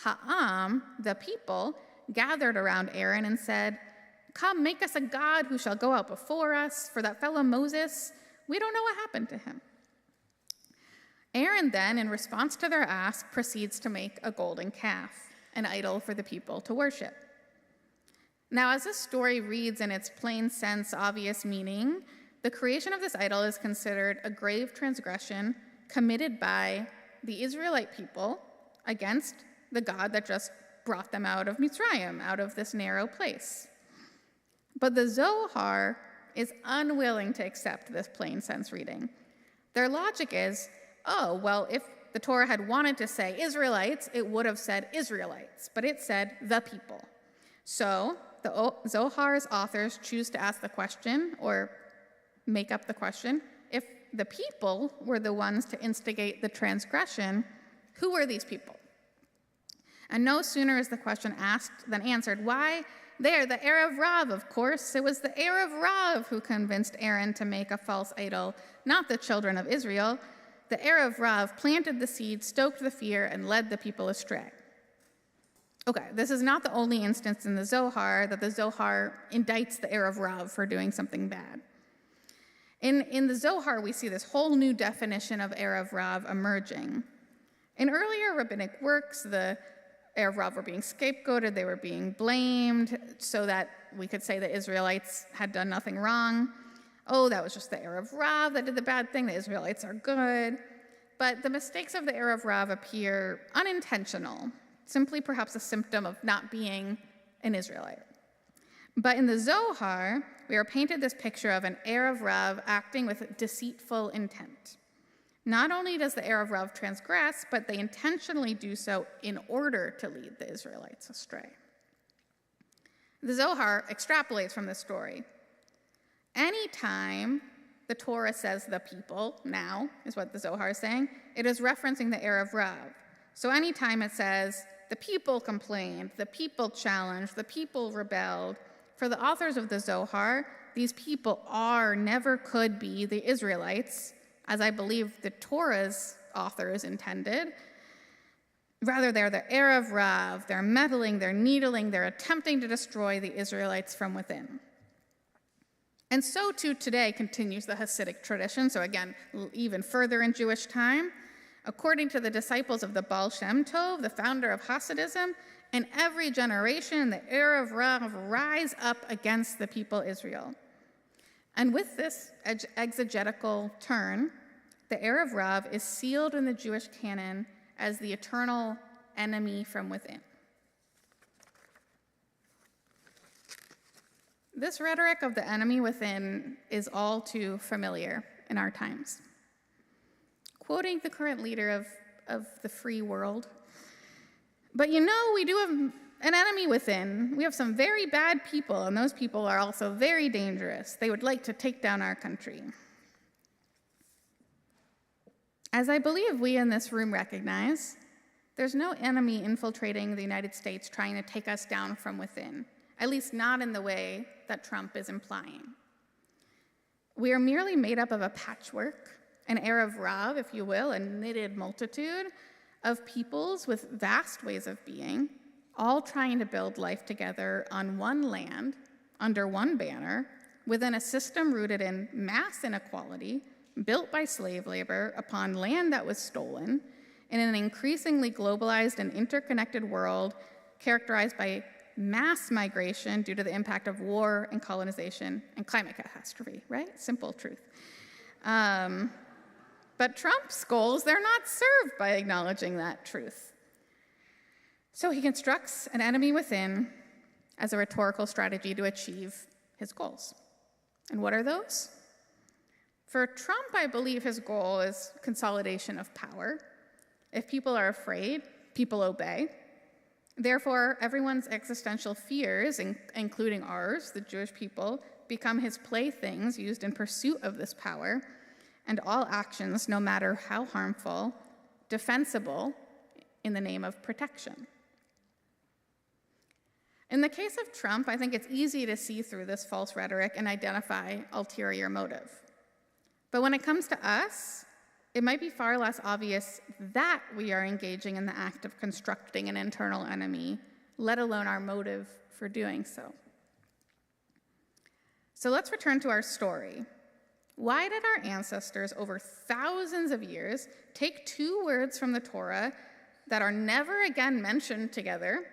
Ha'am, the people, gathered around Aaron and said, "Come, make us a god who shall go out before us, for that fellow Moses, we don't know what happened to him." Aaron then, in response to their ask, proceeds to make a golden calf, an idol for the people to worship. Now, as this story reads in its plain sense, obvious meaning, the creation of this idol is considered a grave transgression committed by the Israelite people against the God that just brought them out of Mitzrayim, out of this narrow place. But the Zohar is unwilling to accept this plain sense reading. Their logic is, oh, well, if the Torah had wanted to say Israelites, it would have said Israelites, but it said the people. So the Zohar's authors choose to ask the question, or make up the question, if the people were the ones to instigate the transgression, who were these people? And no sooner is the question asked than answered. Why? They're the Erev Rav, of course. It was the Erev Rav who convinced Aaron to make a false idol, not the children of Israel. The Erev Rav planted the seed, stoked the fear, and led the people astray. Okay, this is not the only instance in the Zohar that the Zohar indicts the Erev Rav for doing something bad. In the Zohar, we see this whole new definition of Erev Rav emerging. In earlier rabbinic works, the Erev Rav were being scapegoated, they were being blamed, so that we could say the Israelites had done nothing wrong. Oh, that was just the Erev Rav that did the bad thing, the Israelites are good. But the mistakes of the Erev Rav appear unintentional, simply perhaps a symptom of not being an Israelite. But in the Zohar, we are painted this picture of an Erev Rav acting with deceitful intent. Not only does the Erev Rav transgress, but they intentionally do so in order to lead the Israelites astray. The Zohar extrapolates from this story. Anytime the Torah says the people, now, is what the Zohar is saying, it is referencing the Erev Rav. So anytime it says, the people complained, the people challenged, the people rebelled, for the authors of the Zohar, these people are, never could be the Israelites, as I believe the Torah's authors intended. Rather, they're the Erev Rav, they're meddling, they're needling, they're attempting to destroy the Israelites from within. And so too today continues the Hasidic tradition, so again, even further in Jewish time. According to the disciples of the Baal Shem Tov, the founder of Hasidism, in every generation, the Erev Rav rise up against the people Israel. And with this exegetical turn, the Erev Rav is sealed in the Jewish canon as the eternal enemy from within. This rhetoric of the enemy within is all too familiar in our times. Quoting the current leader of the free world, "But you know, we do have an enemy within. We have some very bad people, and those people are also very dangerous. They would like to take down our country." As I believe we in this room recognize, there's no enemy infiltrating the United States trying to take us down from within, at least not in the way that Trump is implying. We are merely made up of a patchwork, an Erev Rav, if you will, a knitted multitude of peoples with vast ways of being, all trying to build life together on one land, under one banner, within a system rooted in mass inequality, built by slave labor upon land that was stolen, in an increasingly globalized and interconnected world characterized by mass migration due to the impact of war and colonization and climate catastrophe, right? Simple truth. But Trump's goals, they're not served by acknowledging that truth. So he constructs an enemy within as a rhetorical strategy to achieve his goals. And what are those? For Trump, I believe his goal is consolidation of power. If people are afraid, people obey. Therefore, everyone's existential fears, including ours, the Jewish people, become his playthings used in pursuit of this power, and all actions, no matter how harmful, defensible in the name of protection. In the case of Trump, I think it's easy to see through this false rhetoric and identify ulterior motive. But when it comes to us, it might be far less obvious that we are engaging in the act of constructing an internal enemy, let alone our motive for doing so. So let's return to our story. Why did our ancestors over thousands of years take two words from the Torah that are never again mentioned together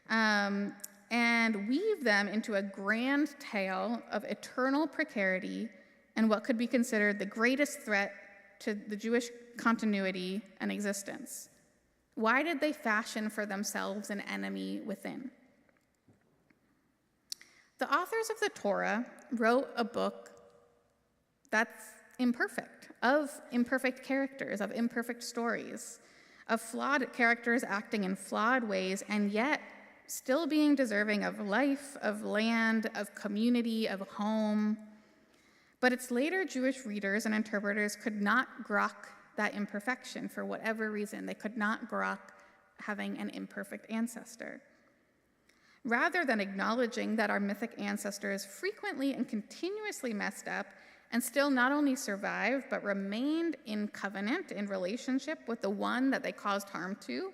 and weave them into a grand tale of eternal precarity and what could be considered the greatest threat to the Jewish continuity and existence? Why did they fashion for themselves an enemy within? The authors of the Torah wrote a book that's imperfect, of imperfect characters, of imperfect stories, of flawed characters acting in flawed ways, and yet still being deserving of life, of land, of community, of home. But its later Jewish readers and interpreters could not grok that imperfection for whatever reason. They could not grok having an imperfect ancestor. Rather than acknowledging that our mythic ancestors frequently and continuously messed up and still not only survived, but remained in covenant, in relationship with the one that they caused harm to,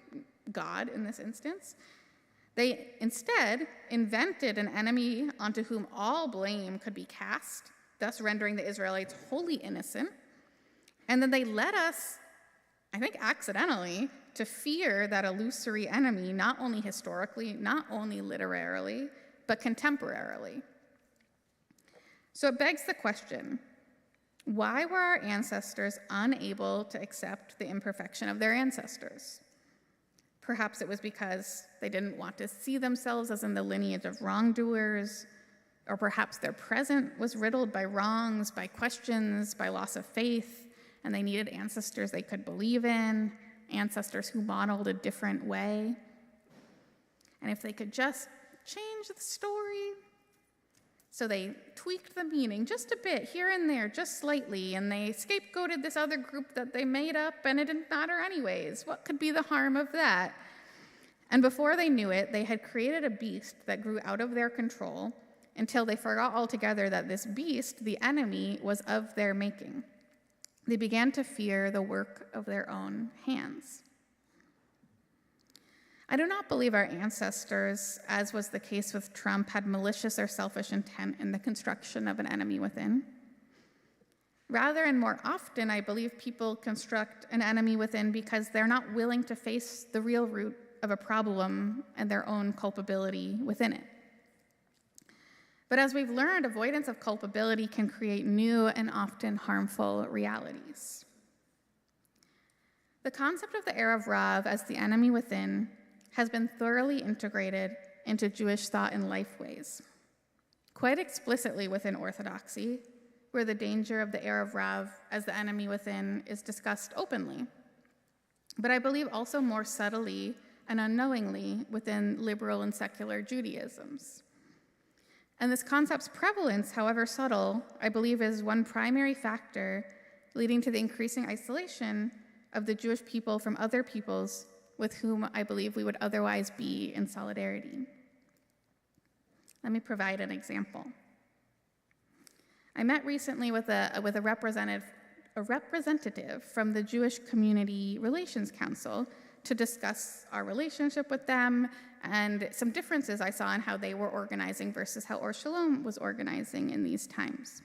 God in this instance, they instead invented an enemy onto whom all blame could be cast, thus rendering the Israelites wholly innocent. And then they led us, I think accidentally, to fear that illusory enemy, not only historically, not only literarily, but contemporarily. So it begs the question, why were our ancestors unable to accept the imperfection of their ancestors? Perhaps it was because they didn't want to see themselves as in the lineage of wrongdoers, or perhaps their present was riddled by wrongs, by questions, by loss of faith, and they needed ancestors they could believe in, ancestors who modeled a different way. And if they could just change the story, so they tweaked the meaning just a bit here and there, just slightly, and they scapegoated this other group that they made up, and it didn't matter anyways. What could be the harm of that? And before they knew it, they had created a beast that grew out of their control until they forgot altogether that this beast, the enemy, was of their making. They began to fear the work of their own hands. I do not believe our ancestors, as was the case with Trump, had malicious or selfish intent in the construction of an enemy within. Rather and more often, I believe people construct an enemy within because they're not willing to face the real root of a problem and their own culpability within it. But as we've learned, avoidance of culpability can create new and often harmful realities. The concept of the Erev Rav as the enemy within has been thoroughly integrated into Jewish thought and life ways, quite explicitly within Orthodoxy, where the danger of the Erev Rav as the enemy within is discussed openly, but I believe also more subtly and unknowingly within liberal and secular Judaisms. And this concept's prevalence, however subtle, I believe is one primary factor leading to the increasing isolation of the Jewish people from other peoples with whom I believe we would otherwise be in solidarity. Let me provide an example. I met recently with a representative from the Jewish Community Relations Council to discuss our relationship with them and some differences I saw in how they were organizing versus how Shalom was organizing in these times.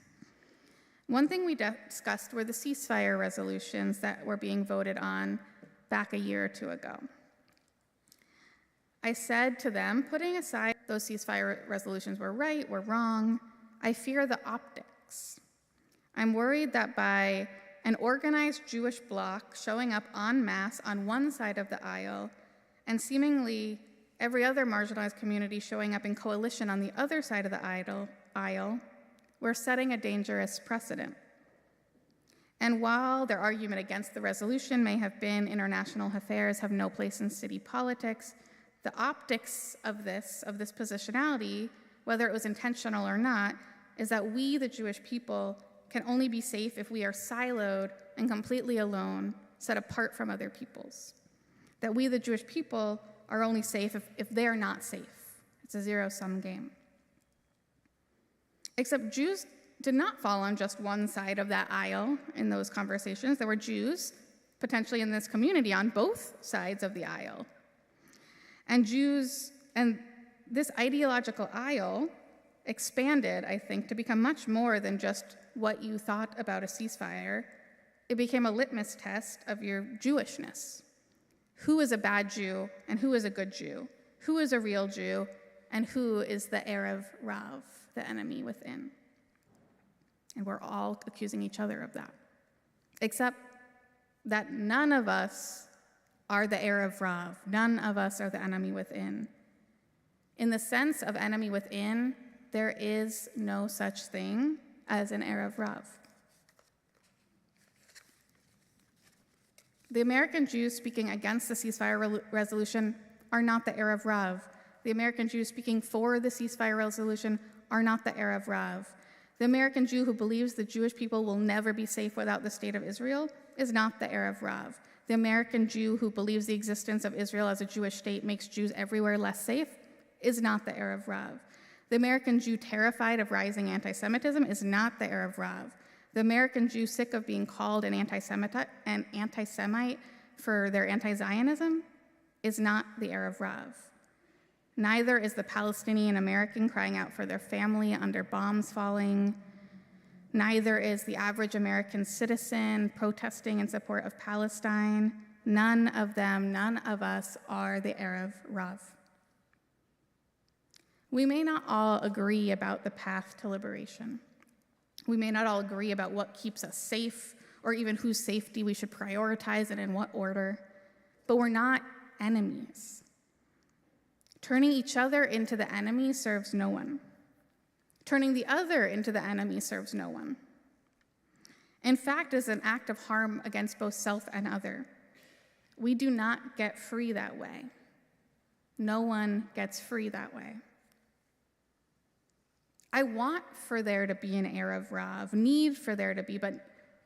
One thing we discussed were the ceasefire resolutions that were being voted on back a year or two ago. I said to them, putting aside those ceasefire resolutions were right, were wrong, I fear the optics. I'm worried that by an organized Jewish bloc showing up en masse on one side of the aisle and seemingly every other marginalized community showing up in coalition on the other side of the aisle, we're setting a dangerous precedent. And while their argument against the resolution may have been international affairs have no place in city politics, the optics of this positionality, whether it was intentional or not, is that we, the Jewish people, can only be safe if we are siloed and completely alone, set apart from other peoples. That we, the Jewish people, are only safe if they're not safe. It's a zero-sum game. Except Jews did not fall on just one side of that aisle in those conversations. There were Jews, potentially in this community, on both sides of the aisle. And this ideological aisle expanded, I think, to become much more than just what you thought about a ceasefire. It became a litmus test of your Jewishness. Who is a bad Jew and who is a good Jew? Who is a real Jew and who is the Erev Rav, the enemy within? And we're all accusing each other of that. Except that none of us are the Erev Rav. None of us are the enemy within. In the sense of enemy within, there is no such thing as an Erev Rav. The American Jews speaking against the ceasefire resolution are not the Erev Rav. The American Jews speaking for the ceasefire resolution are not the Erev Rav. The American Jew who believes the Jewish people will never be safe without the state of Israel is not the Erev Rav. The American Jew who believes the existence of Israel as a Jewish state makes Jews everywhere less safe is not the Erev Rav. The American Jew terrified of rising anti-Semitism is not the Erev Rav. The American Jew sick of being called an anti-Semite for their anti-Zionism is not the Erev Rav. Neither is the Palestinian American crying out for their family under bombs falling. Neither is the average American citizen protesting in support of Palestine. None of them, none of us are the Erev Rav. We may not all agree about the path to liberation. We may not all agree about what keeps us safe or even whose safety we should prioritize and in what order, but we're not enemies. Turning each other into the enemy serves no one. Turning the other into the enemy serves no one. In fact, it's an act of harm against both self and other. We do not get free that way. No one gets free that way. I want for there to be an Erev Rav, need for there to be, but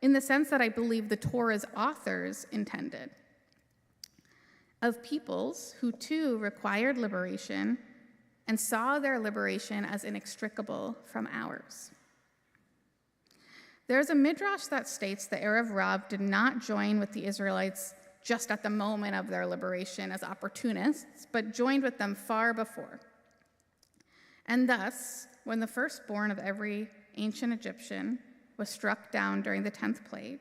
in the sense that I believe the Torah's authors intended, of peoples who too required liberation and saw their liberation as inextricable from ours. There's a midrash that states the Erev Rav did not join with the Israelites just at the moment of their liberation as opportunists, but joined with them far before. And thus, when the firstborn of every ancient Egyptian was struck down during the 10th plague,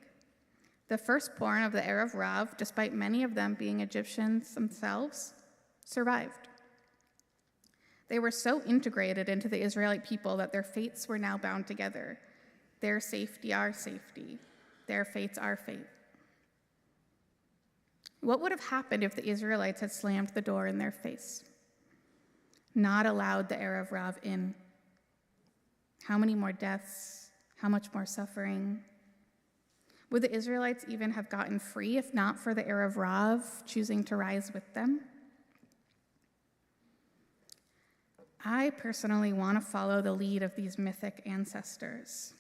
the firstborn of the Erev Rav, despite many of them being Egyptians themselves, survived. They were so integrated into the Israelite people that their fates were now bound together. Their safety, our safety. Their fates, our fate. What would have happened if the Israelites had slammed the door in their face? Not allowed the Erev Rav in? How many more deaths? How much more suffering? Would the Israelites even have gotten free if not for the Erev Rav choosing to rise with them? I personally want to follow the lead of these mythic ancestors.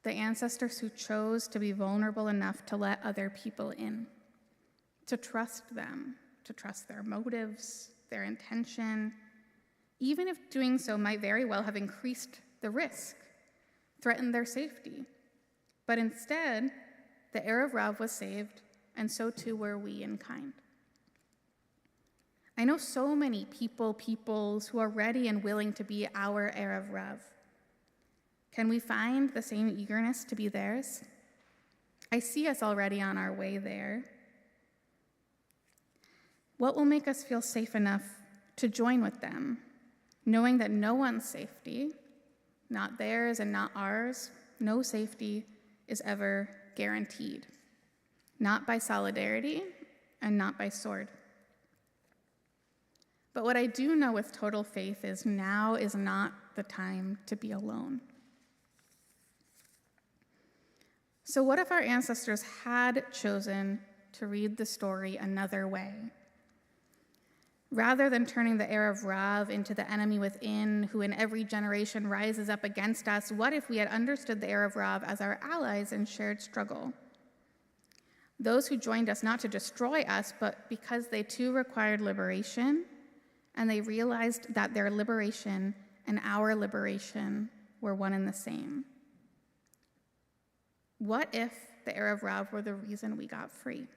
The ancestors who chose to be vulnerable enough to let other people in, to trust them, to trust their motives, their intention, even if doing so might very well have increased the risk, threatened their safety. But instead, the Erev Rav was saved, and so too were we in kind. I know so many peoples who are ready and willing to be our Erev Rav. Can we find the same eagerness to be theirs? I see us already on our way there. What will make us feel safe enough to join with them, knowing that no one's safety, not theirs and not ours, no safety is ever guaranteed, not by solidarity and not by sword. But what I do know with total faith is now is not the time to be alone. So what if our ancestors had chosen to read the story another way? Rather than turning the Erev Rav into the enemy within, who in every generation rises up against us, what if we had understood the Erev Rav as our allies in shared struggle? Those who joined us not to destroy us, but because they too required liberation, and they realized that their liberation and our liberation were one and the same. What if the Erev Rav were the reason we got free?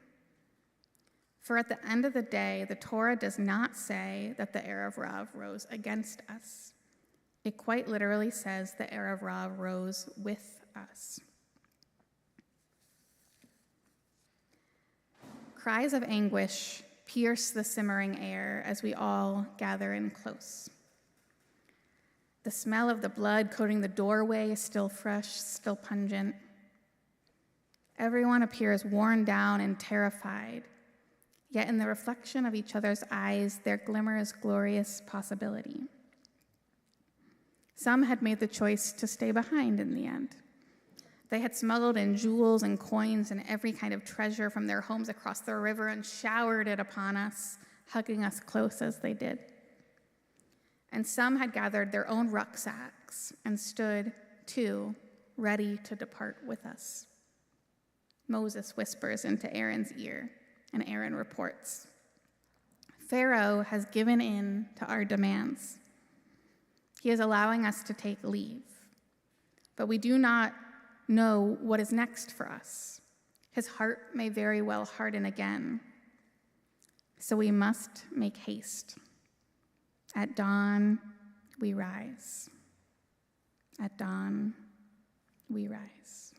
For at the end of the day, the Torah does not say that the Erev Rav rose against us. It quite literally says the Erev Rav rose with us. Cries of anguish pierce the simmering air as we all gather in close. The smell of the blood coating the doorway is still fresh, still pungent. Everyone appears worn down and terrified, yet in the reflection of each other's eyes, there glimmers glorious possibility. Some had made the choice to stay behind in the end. They had smuggled in jewels and coins and every kind of treasure from their homes across the river and showered it upon us, hugging us close as they did. And some had gathered their own rucksacks and stood, too, ready to depart with us. Moses whispers into Aaron's ear, and Aaron reports. Pharaoh has given in to our demands. He is allowing us to take leave, but we do not know what is next for us. His heart may very well harden again, so we must make haste. At dawn, we rise. At dawn, we rise.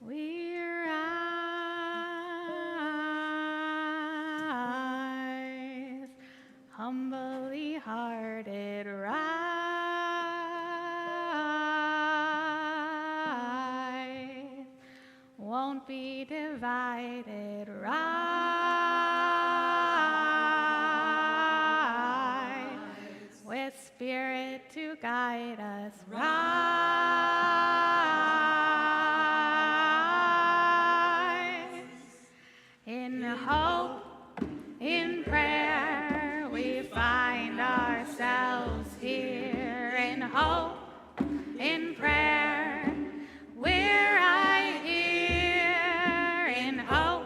We rise, humbly hearted rise, won't be divided, rise, with Spirit to guide us, rise, in hope, in prayer, we find ourselves here, in hope, in prayer, we're right here, in hope,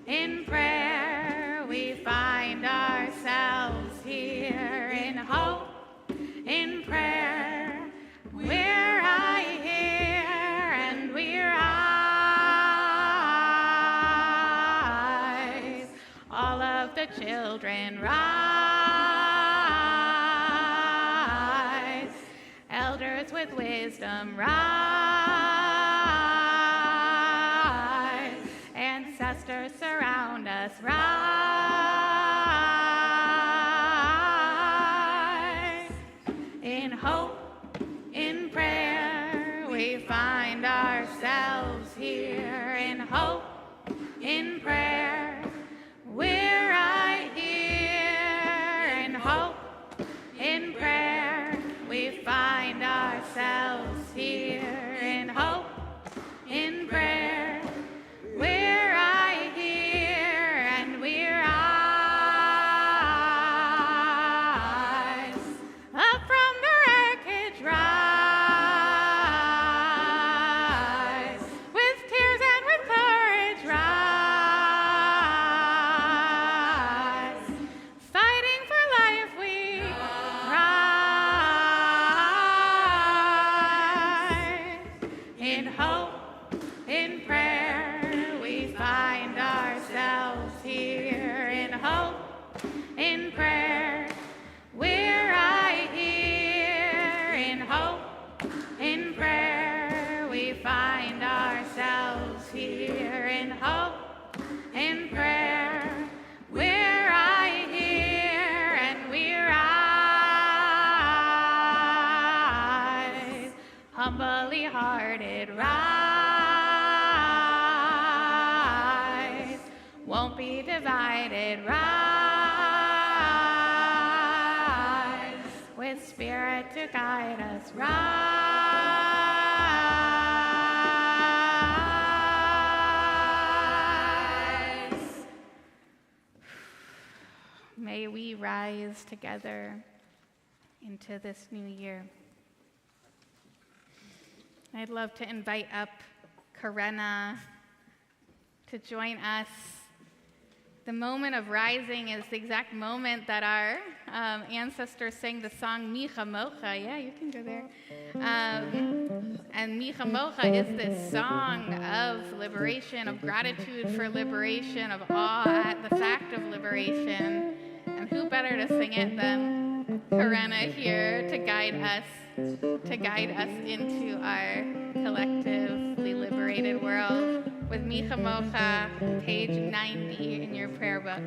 in prayer, we find ourselves here, in hope, in prayer, we're right here, and we rise, all of the children rise, elders with wisdom rise, ancestors surround us, rise, in hope, in prayer, we find ourselves here, in hope, in prayer, we're right here, in hope, in prayer, we find ourselves here, in hope, in prayer, we're right here, and we rise, up from the wreckage, rise, with tears and with courage, rise, fighting for life we rise, in hope, in prayer, we find ourselves here, in hope, in prayer, we're right here, in hope, in prayer, we find ourselves here, in hope, in prayer, we're right here, and we rise, humbly hearted rise, won't be divided, rise, with Spirit to guide us, rise. May we rise together into this new year. I'd love to invite up Karena to join us. The moment of rising is the exact moment that our ancestors sang the song Mi Chamocha. Yeah, you can go there. And Mi Chamocha is this song of liberation, of gratitude for liberation, of awe at the fact of liberation. And who better to sing it than Karena here to guide us into our collectively liberated world with Mi Chamocha, page 90 in your prayer book.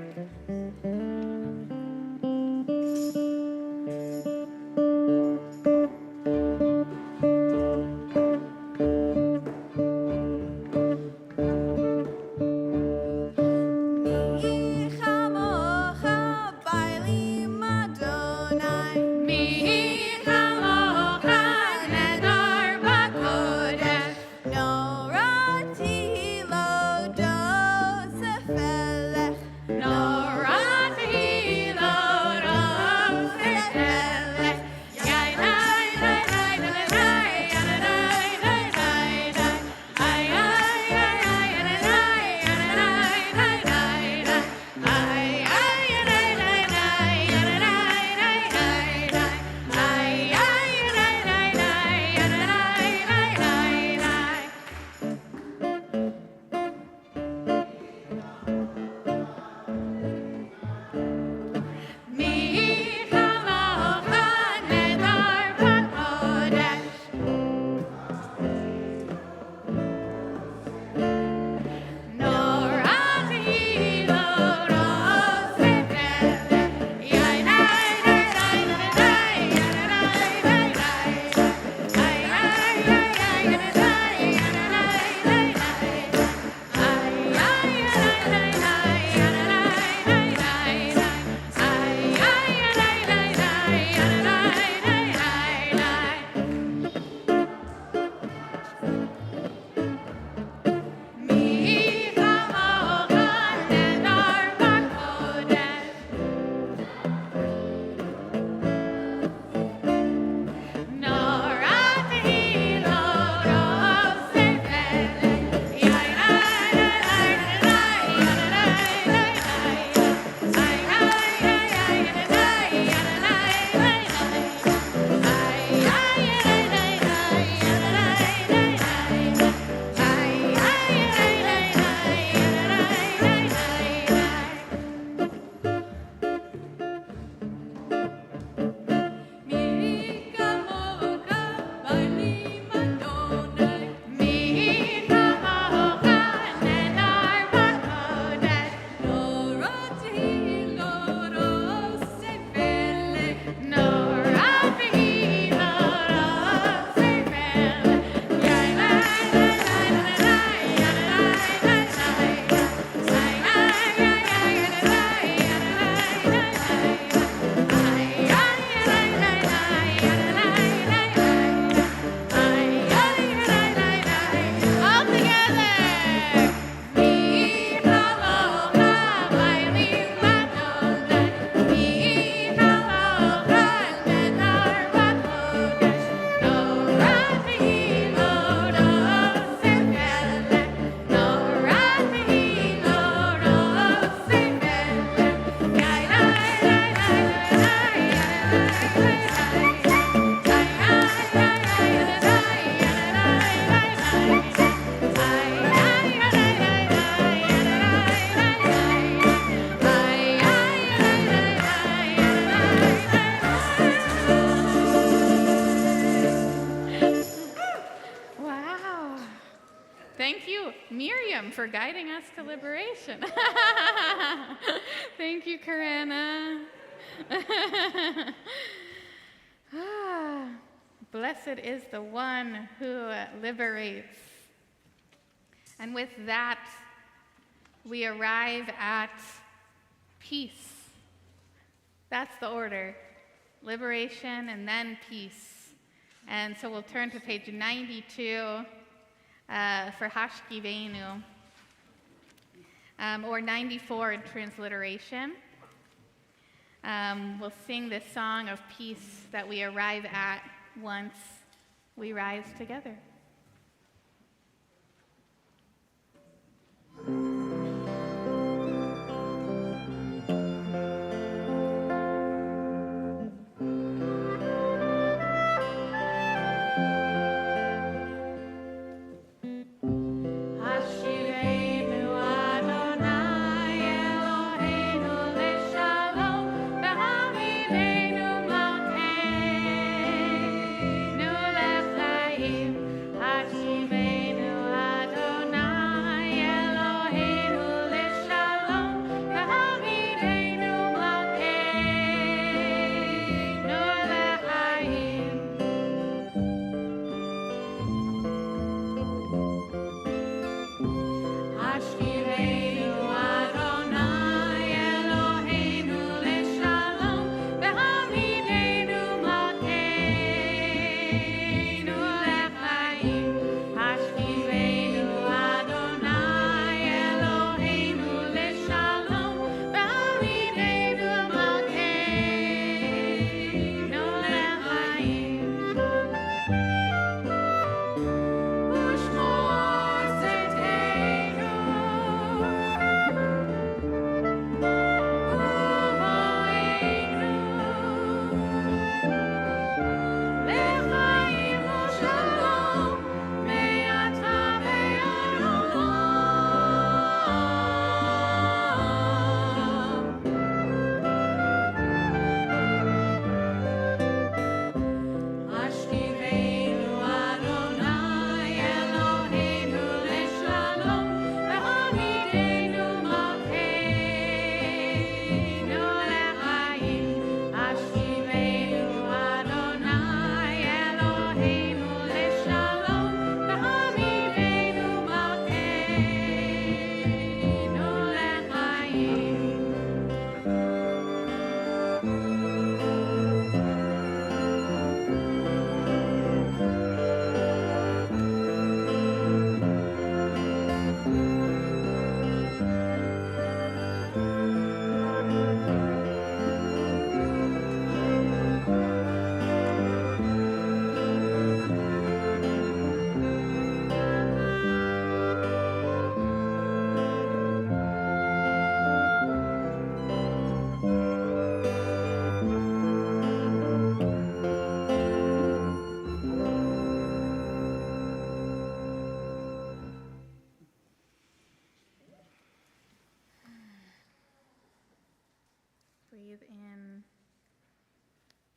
For guiding us to liberation. Thank you, Karena. Blessed is the one who liberates. And with that, we arrive at peace. That's the order. Liberation and then peace. And so we'll turn to page 92 for Hashkivenu. Or 94 in transliteration. We'll sing this song of peace that we arrive at once we rise together.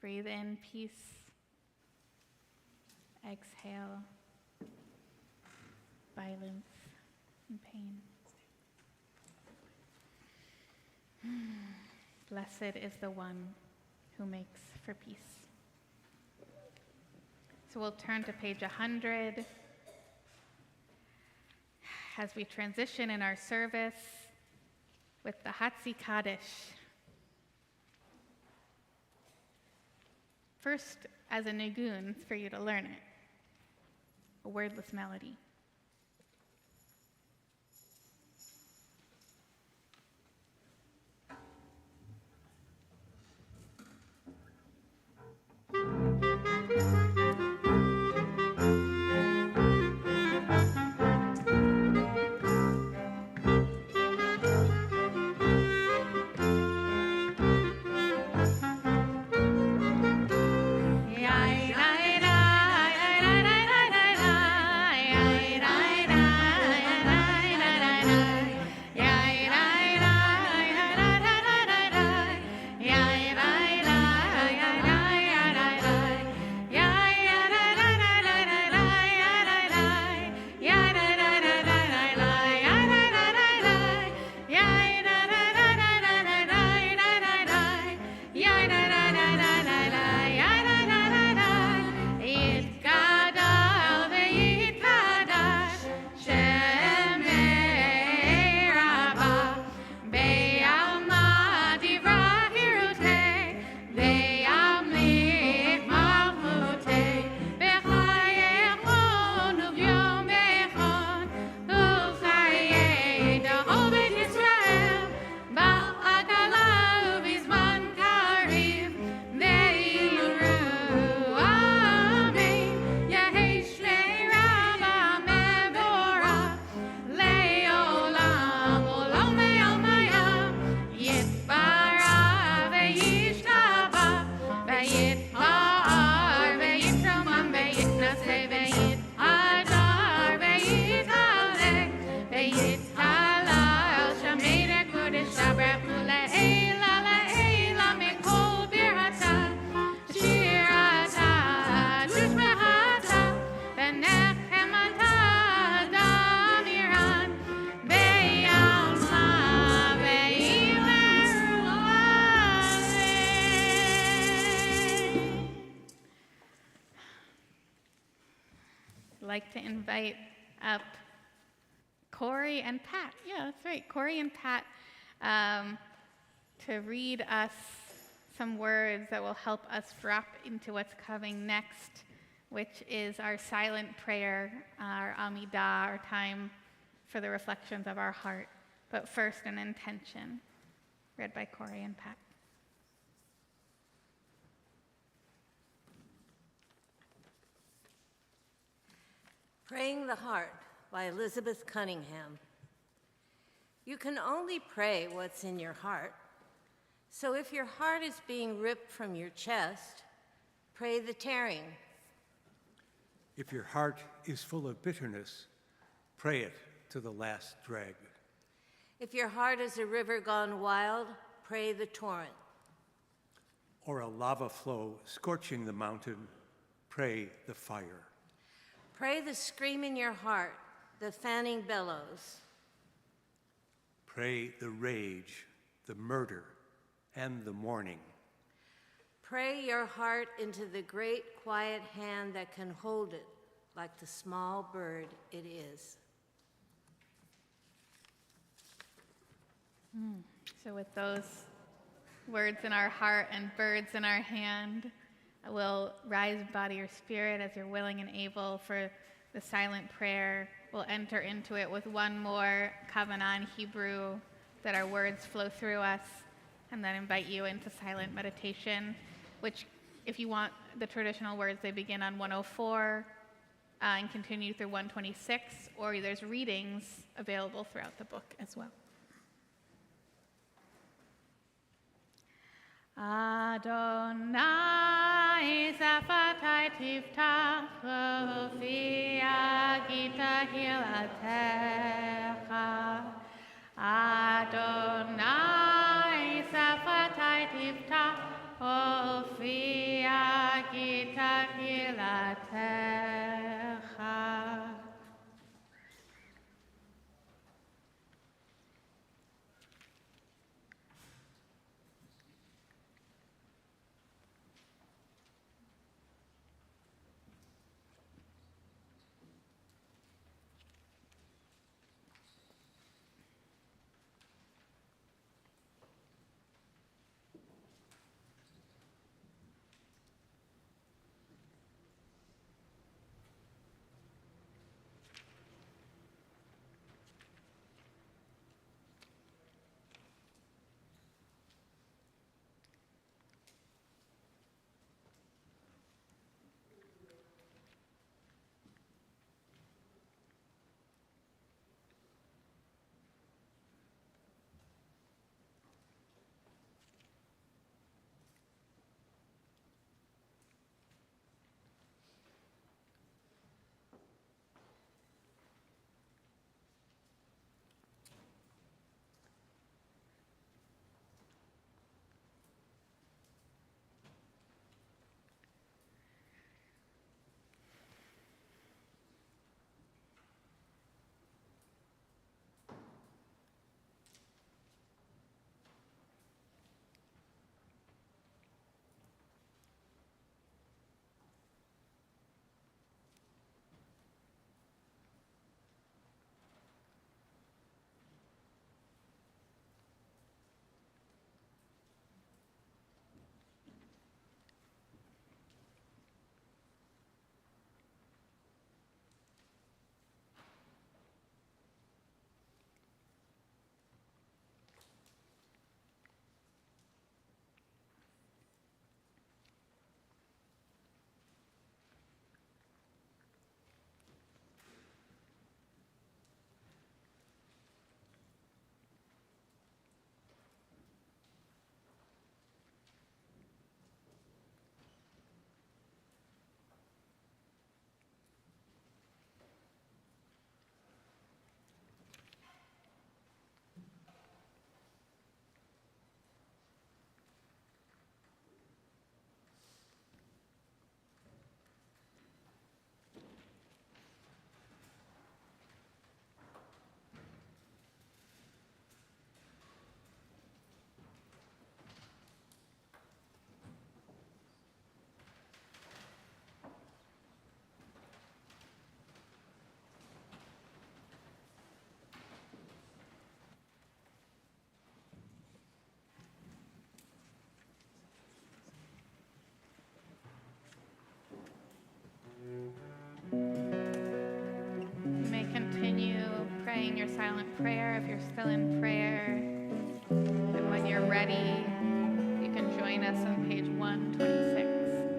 Breathe in peace. Exhale violence and pain. Blessed is the one who makes for peace. So we'll turn to page 100 as we transition in our service with the Hatzi Kaddish. First, as a nigun for you to learn it, a wordless melody. Like to invite up Corey and Pat. Yeah, that's right. Corey and Pat to read us some words that will help us drop into what's coming next, which is our silent prayer, our Amidah, our time for the reflections of our heart. But first, an intention, read by Corey and Pat. Praying the Heart by Elizabeth Cunningham. You can only pray what's in your heart. So if your heart is being ripped from your chest, pray the tearing. If your heart is full of bitterness, pray it to the last drag. If your heart is a river gone wild, pray the torrent. Or a lava flow scorching the mountain, pray the fire. Pray the scream in your heart, the fanning bellows. Pray the rage, the murder, and the mourning. Pray your heart into the great quiet hand that can hold it like the small bird it is. So with those words in our heart and birds in our hand, we'll rise body or spirit as you're willing and able for the silent prayer. We'll enter into it with one more kavanah in Hebrew that our words flow through us, and then invite you into silent meditation, which, if you want the traditional words, they begin on 104 and continue through 126, or there's readings available throughout the book as well. Adonai zafatai tiftach lofi agita hilatecha. Adonai zafatai tiftach lofi You may continue praying your silent prayer if you're still in prayer. And when you're ready, you can join us on page 126.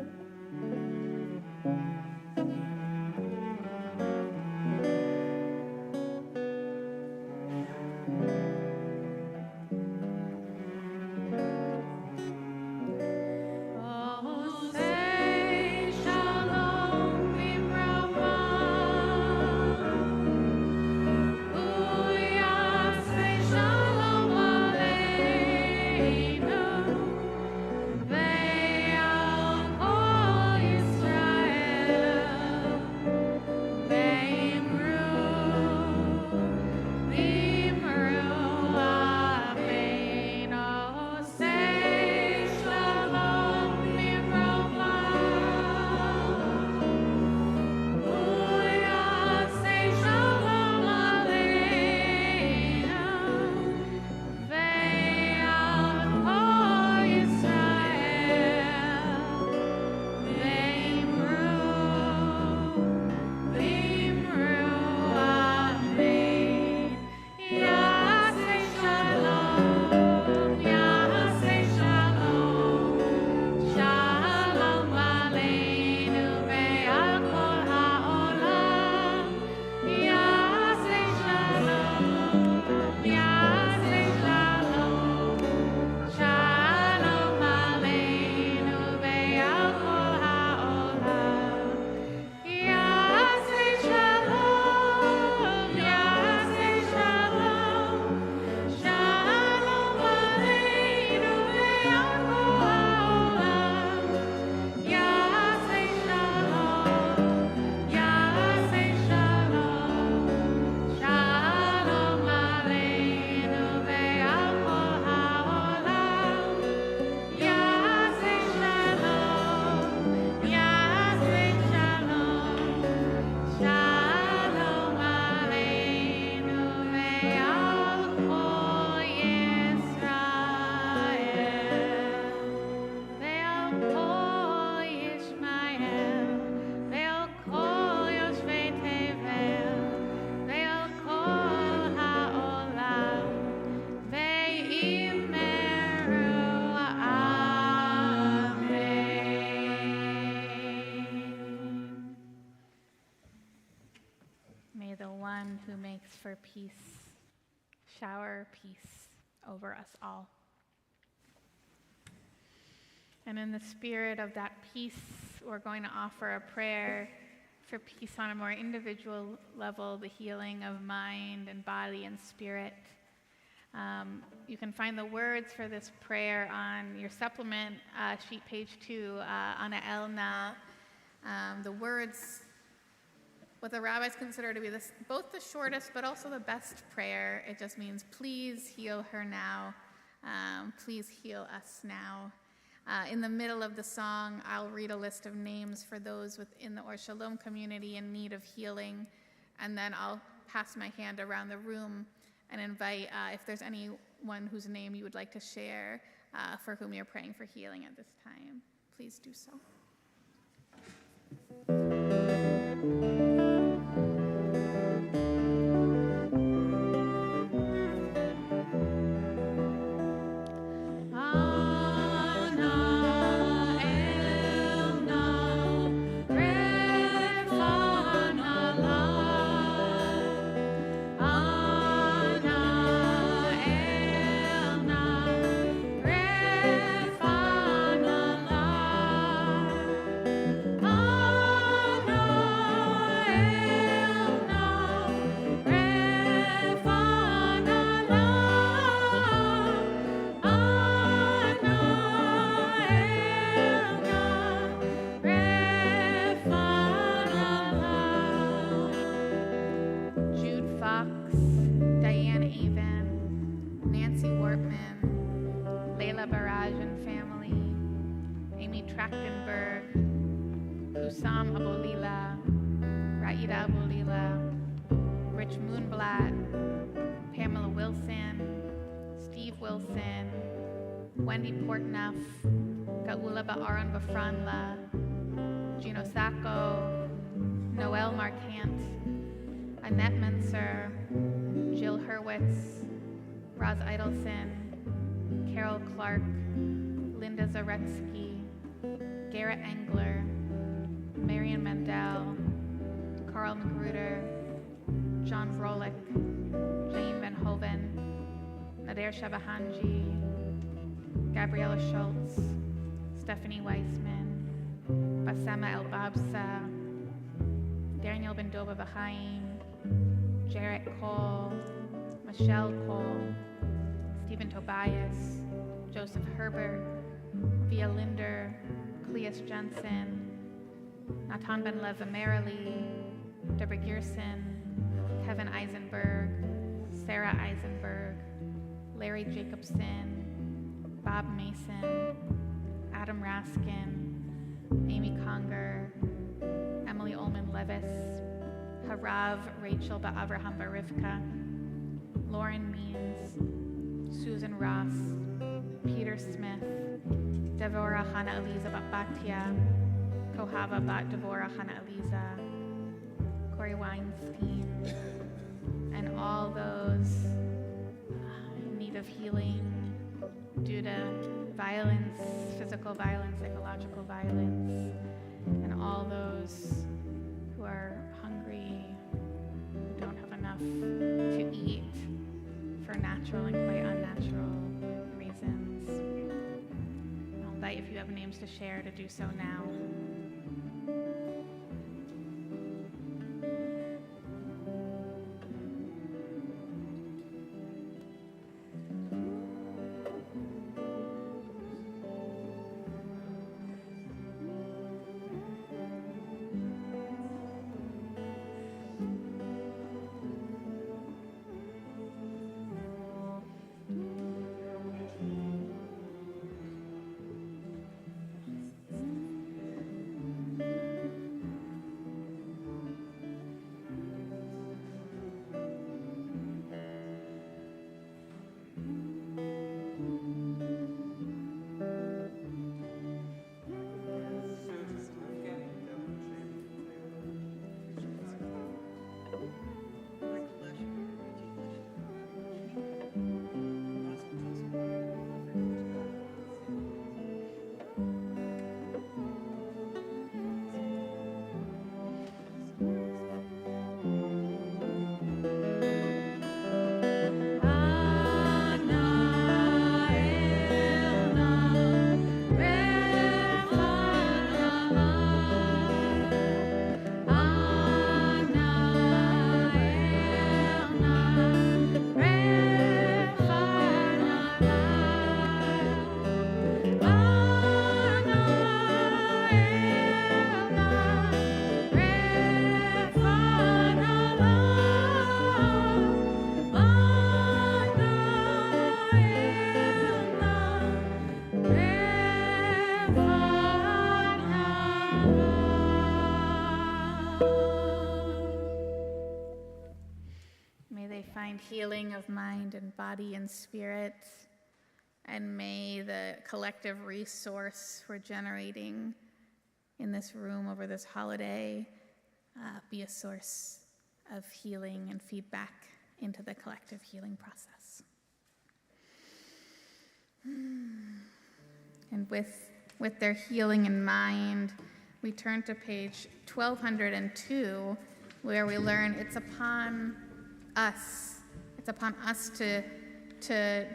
Oh, say shalom v'bracha. Say shalom aleinu. Ve'aleinu. for peace. Shower peace over us all. And in the spirit of that peace, we're going to offer a prayer for peace on a more individual level, the healing of mind and body and spirit. You can find the words for this prayer on your supplement sheet, page 2, Ana Elna. The words, what the rabbis consider to be both the shortest but also the best prayer. It just means, please heal her now. Please heal us now. In the middle of the song, I'll read a list of names for those within the Or Shalom community in need of healing, and then I'll pass my hand around the room and invite, if there's anyone whose name you would like to share for whom you're praying for healing at this time, please do so. Shabahanji, Gabriela Schultz, Stephanie Weissman, Bassema El-Babsa, Daniel Ben-Dova Bahaim, Jarrett Cole, Michelle Cole, Stephen Tobias, Joseph Herbert, Via Linder, Cleus Jensen, Natan Ben-Lev Merrilee, Deborah Gearson, Kevin Eisenberg, Sarah Eisenberg, Larry Jacobson, Bob Mason, Adam Raskin, Amy Conger, Emily Ullman Levis, Harav Rachel Ba'avraham Barivka, Lauren Means, Susan Ross, Peter Smith, Devorah Hana Eliza Batbatia, Kohava Bat Devorah Hana Eliza, Corey Weinstein, and all those in need of healing due to violence, physical violence, psychological violence, and all those who are hungry, who don't have enough to eat for natural and quite unnatural reasons. I'll invite, if you have names to share, to do so now. find healing of mind and body and spirit. And may the collective resource we're generating in this room over this holiday be a source of healing and feedback into the collective healing process. And with their healing in mind, we turn to page 1202, where we learn it's upon us. It's upon us to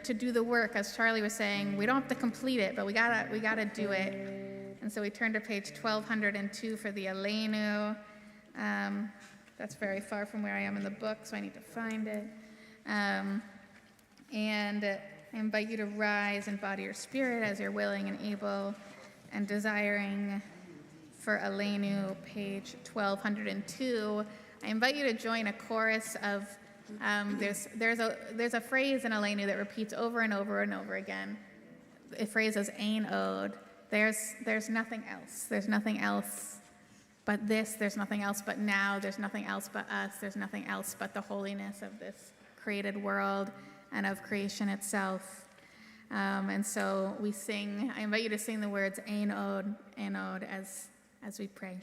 do the work. As Charlie was saying, we don't have to complete it, but we gotta do it. And so we turn to page 1202 for the Aleinu. That's very far from where I am in the book, so I need to find it. And I invite you to rise in body or spirit as you're willing and able and desiring for Aleinu, page 1202. I invite you to join a chorus of, there's a phrase in Aleinu that repeats over and over and over again. The phrase is Ein Od. There's nothing else. There's nothing else but this. There's nothing else but now. There's nothing else but us. There's nothing else but the holiness of this created world and of creation itself. And so we sing, I invite you to sing the words Ein Od as we pray.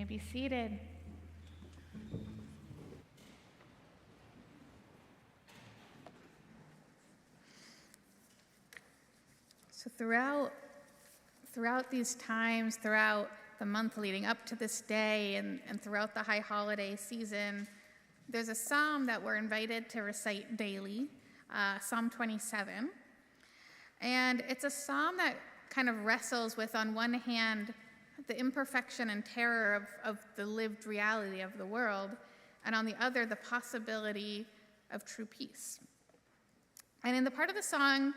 Be seated. So throughout these times, throughout the month leading up to this day and throughout the high holiday season, there's a psalm that we're invited to recite daily, Psalm 27. And it's a psalm that kind of wrestles with, on one hand, the imperfection and terror of the lived reality of the world, and on the other, the possibility of true peace. And in the part of the song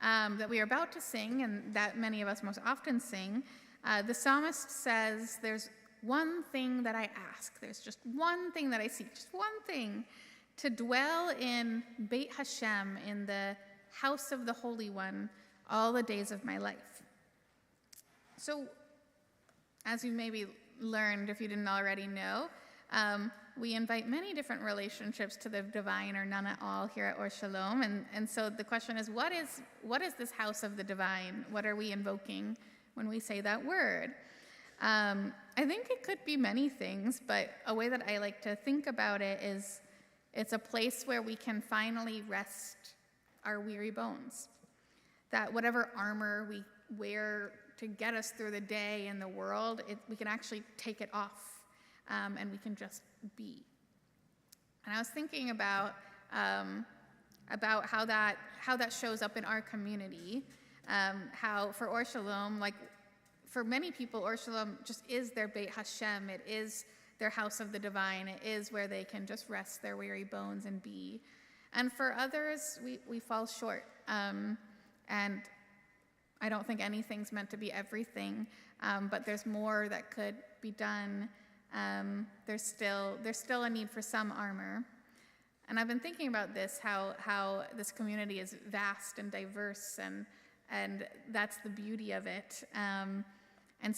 that we are about to sing, and that many of us most often sing, the psalmist says, there's one thing that I ask, there's just one thing that I seek, just one thing, to dwell in Beit Hashem, in the house of the Holy One, all the days of my life. So, as you maybe learned, if you didn't already know, we invite many different relationships to the divine, or none at all, here at Or Shalom. And so the question is, what is this house of the divine? What are we invoking when we say that word? I think it could be many things, but a way that I like to think about it is it's a place where we can finally rest our weary bones. That whatever armor we wear to get us through the day in the world, we can actually take it off, and we can just be. And I was thinking about how that shows up in our community, how for Or Shalom, like for many people, Or Shalom just is their Beit Hashem. It is their house of the divine. It is where they can just rest their weary bones and be. And for others, we fall short. And I don't think anything's meant to be everything, but there's more that could be done. There's still a need for some armor. And I've been thinking about this, how this community is vast and diverse, and that's the beauty of it. And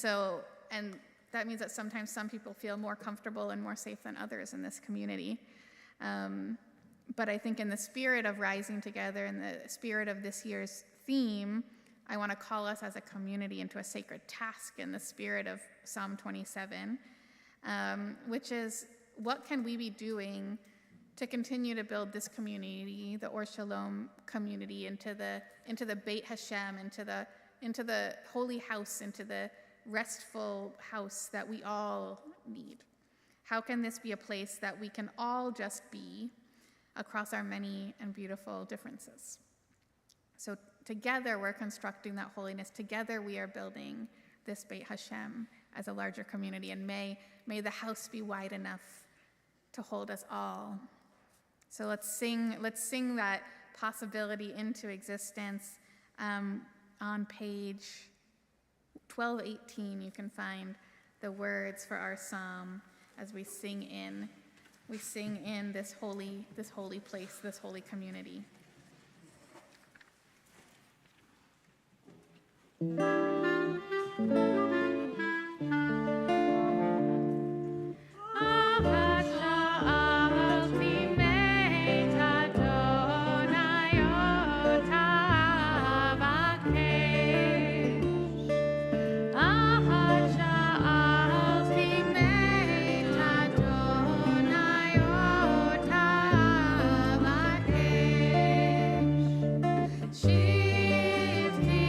that means that sometimes some people feel more comfortable and more safe than others in this community. But I think in the spirit of rising together, in the spirit of this year's theme, I want to call us as a community into a sacred task in the spirit of Psalm 27, which is, what can we be doing to continue to build this community, the Or Shalom community, into the Beit Hashem, into the holy house, into the restful house that we all need? How can this be a place that we can all just be across our many and beautiful differences? So together we're constructing that holiness. Together we are building this Beit Hashem as a larger community. And may the house be wide enough to hold us all. So let's sing that possibility into existence. On page 1218, you can find the words for our psalm as we sing in this holy place, this holy community. Shifti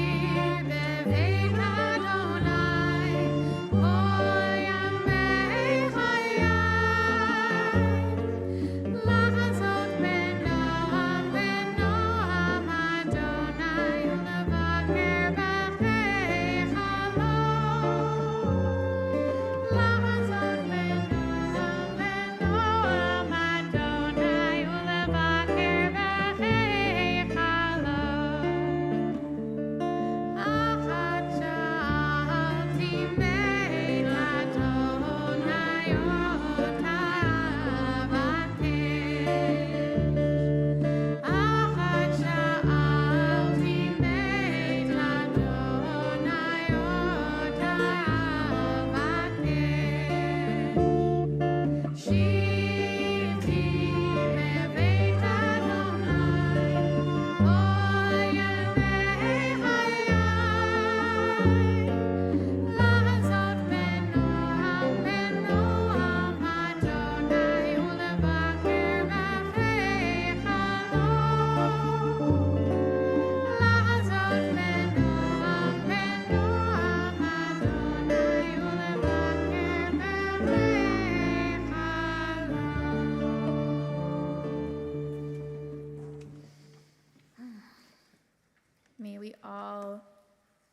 all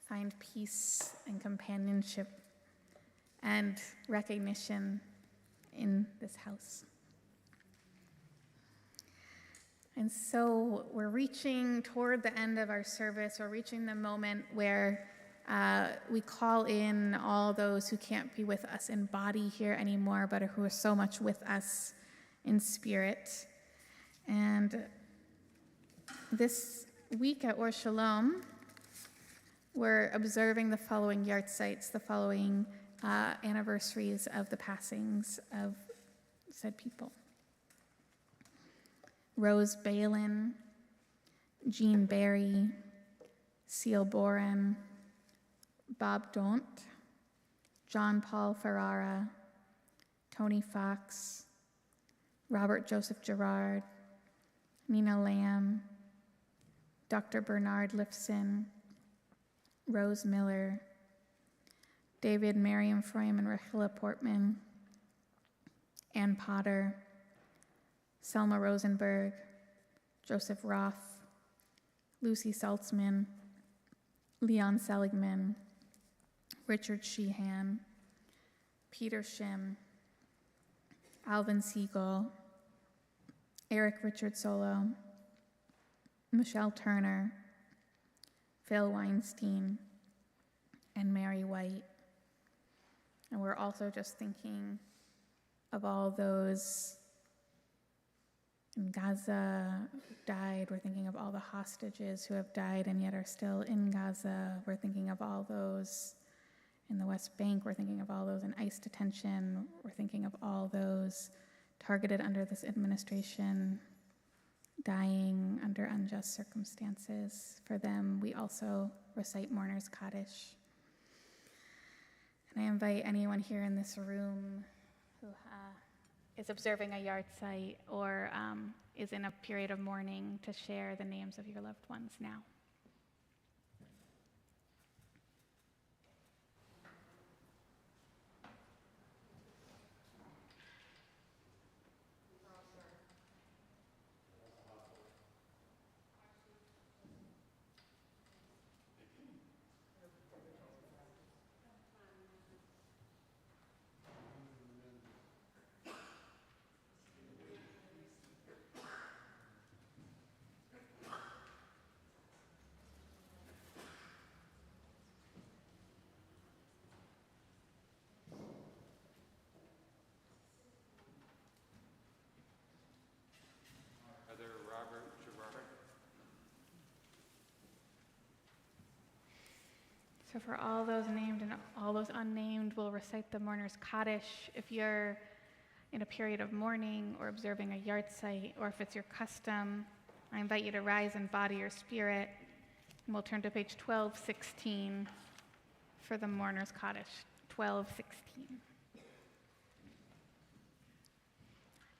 find peace and companionship and recognition in this house. And so we're reaching toward the end of our service. We're reaching the moment where we call in all those who can't be with us in body here anymore, but who are so much with us in spirit. And this week at Or Shalom, we're observing the following yahrzeits, the following anniversaries of the passings of said people. Rose Balin, Jean Barry, Seal Boren, Bob Daunt, John Paul Ferrara, Tony Fox, Robert Joseph Gerard, Nina Lamb, Dr. Bernard Lifson, Rose Miller, David Merriam Froim and Rahila Portman, Ann Potter, Selma Rosenberg, Joseph Roth, Lucy Saltzman, Leon Seligman, Richard Sheehan, Peter Shim, Alvin Siegel, Eric Richard Solo, Michelle Turner, Phil Weinstein, and Mary White. And we're also just thinking of all those in Gaza who died. We're thinking of all the hostages who have died and yet are still in Gaza. We're thinking of all those in the West Bank. We're thinking of all those in ICE detention. We're thinking of all those targeted under this administration, dying under unjust circumstances. For them, we also recite Mourner's Kaddish. And I invite anyone here in this room who is observing a yahrzeit or is in a period of mourning to share the names of your loved ones now. So for all those named and all those unnamed, we'll recite the Mourner's Kaddish. If you're in a period of mourning or observing a yahrzeit, or if it's your custom, I invite you to rise in body or spirit, and we'll turn to page 1216 for the Mourner's Kaddish, 1216.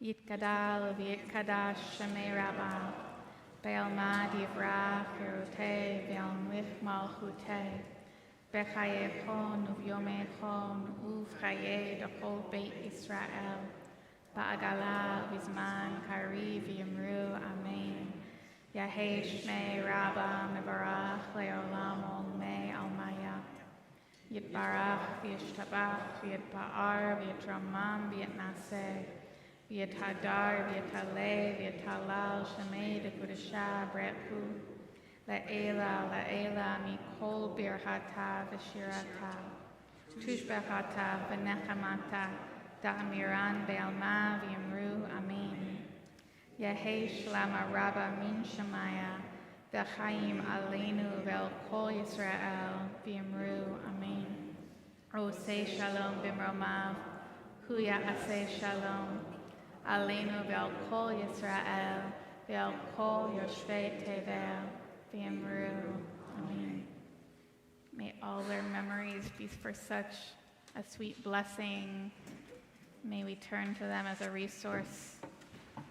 Yitgadal v'yitkadash shemei Rabbah, be'alma divrach yerutei v'al mich malchutei, b'chayechon uvyomechon uv'chayei d'chol beit Yisrael, ba'agala v'zman kari v'yimru amen. Yahei shmei Rabbah mevarach le'olam olmei almaya. Yitbarach v'yishtabach v'yitba'ar v'yitramam v'yitnaseh. V'yitadar, v'yitaleh, v'yitalal, shemei d'kudashah brethu, la'ela, mikol birchata v'shirata, tushbechata v'nechamata, da'amiran be'alma v'yimru, amen. Yehei shlama rabba min shemaya, v'chaim aleinu ve'al kol Yisrael, v'yimru, amen. Osei shalom b'mromav, huya aseh shalom, Aleinu ve'al kol Yisrael, ve'al kol yoshvei tevel, v'yimru, amen. May all their memories be for such a sweet blessing. May we turn to them as a resource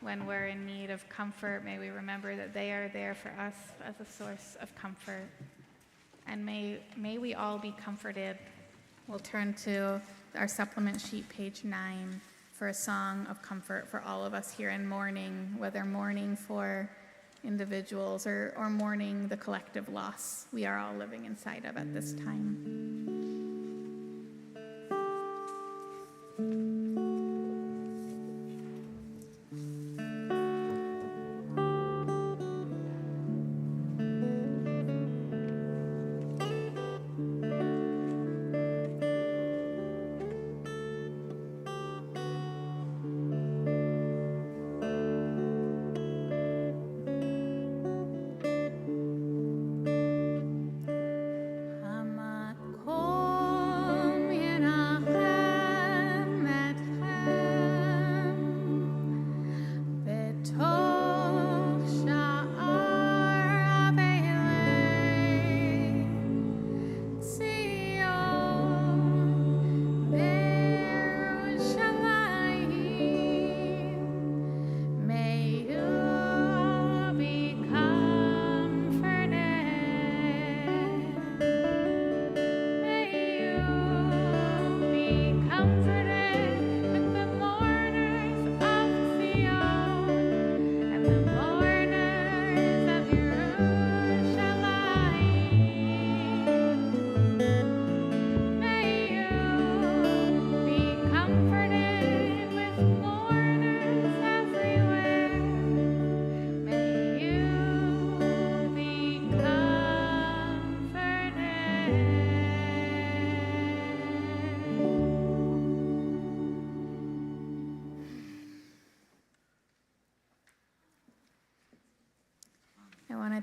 when we're in need of comfort. May we remember that they are there for us as a source of comfort. And may we all be comforted. We'll turn to our supplement sheet, page 9. For a song of comfort for all of us here in mourning, whether mourning for individuals or mourning the collective loss we are all living inside of at this time.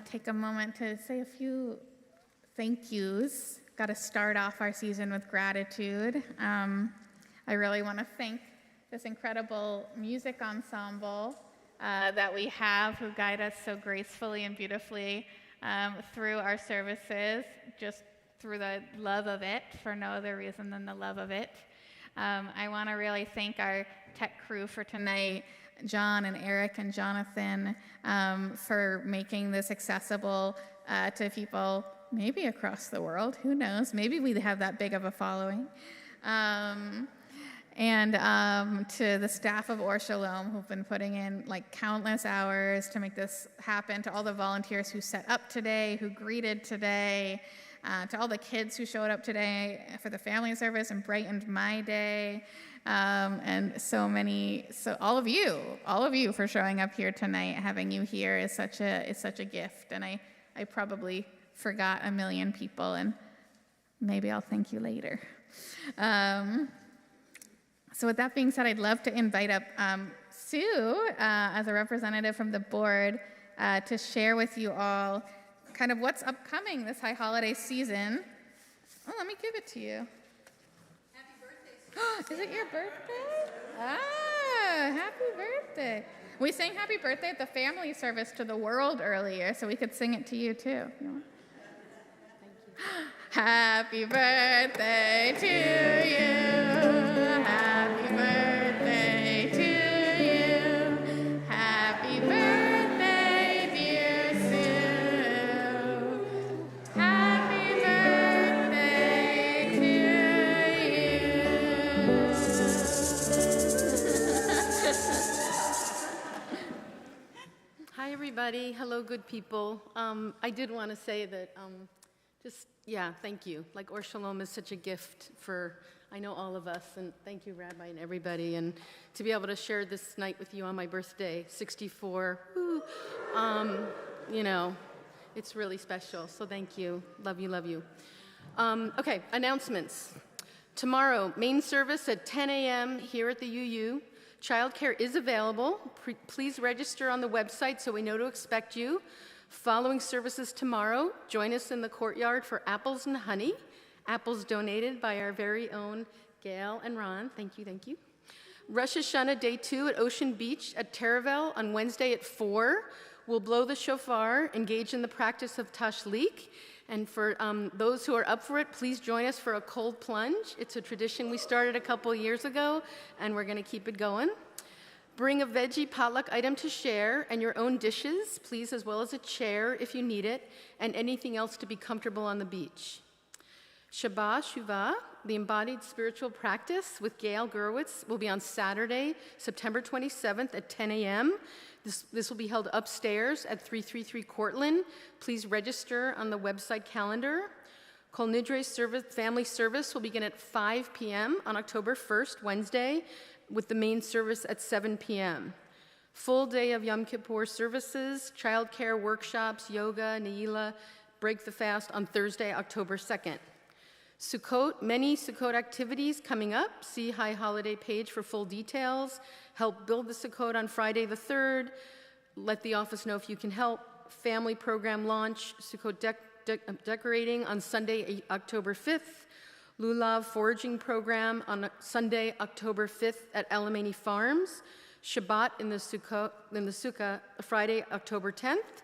Take a moment to say a few thank yous. Got to start off our season with gratitude. I really want to thank this incredible music ensemble that we have who guide us so gracefully and beautifully through our services, just through the love of it, for no other reason than the love of it. I want to really thank our tech crew for tonight, John and Eric and Jonathan, for making this accessible to people maybe across the world. Who knows? Maybe we have that big of a following. And to the staff of Or Shalom, who've been putting in like countless hours to make this happen, to all the volunteers who set up today, who greeted today, to all the kids who showed up today for the family service and brightened my day. And so all of you for showing up here tonight. Having you here is such a gift, and I probably forgot a million people, and maybe I'll thank you later. So with that being said, I'd love to invite up Sue as a representative from the board to share with you all kind of what's upcoming this high holiday season. Oh, let me give it to you. Is it your birthday? Happy birthday. We sang happy birthday at the family service to the world earlier, so we could sing it to you too. You want? Thank you. Happy birthday to you. Happy birthday to you. Happy birthday, dear Sue. Happy birthday to you. Hi, everybody. Hello, good people. I did want to say that thank you. Like, Or Shalom is such a gift for, I know, all of us, and thank you, Rabbi, and everybody, and to be able to share this night with you on my birthday, 64, it's really special, so thank you. Love you, love you. Okay, announcements. Tomorrow, main service at 10 a.m. here at the UU. Childcare is available. Please register on the website so we know to expect you. Following services tomorrow, join us in the courtyard for apples and honey. Apples donated by our very own Gail and Ron. Thank you, thank you. Rosh Hashanah Day 2 at Ocean Beach at Taravel on Wednesday at 4. We'll blow the shofar, engage in the practice of tashlik. And for those who are up for it, please join us for a cold plunge. It's a tradition we started a couple years ago, and we're going to keep it going. Bring a veggie potluck item to share and your own dishes, please, as well as a chair if you need it, and anything else to be comfortable on the beach. Shabbat Shuvah, the embodied spiritual practice with Gail Gurwitz, will be on Saturday, September 27th at 10 a.m. This will be held upstairs at 333 Cortlandt. Please register on the website calendar. Kol Nidre family service will begin at 5 p.m. on October 1st, Wednesday, with the main service at 7 p.m. Full day of Yom Kippur services, childcare workshops, yoga, Ne'ilah, break the fast on Thursday, October 2nd. Sukkot, many Sukkot activities coming up. See High Holiday page for full details. Help build the Sukkot on Friday the 3rd. Let the office know if you can help. Family program launch, Sukkot decorating on Sunday, October 5th. Lulav foraging program on Sunday, October 5th at Alamany Farms. Shabbat in the Sukkah, Friday, October 10th.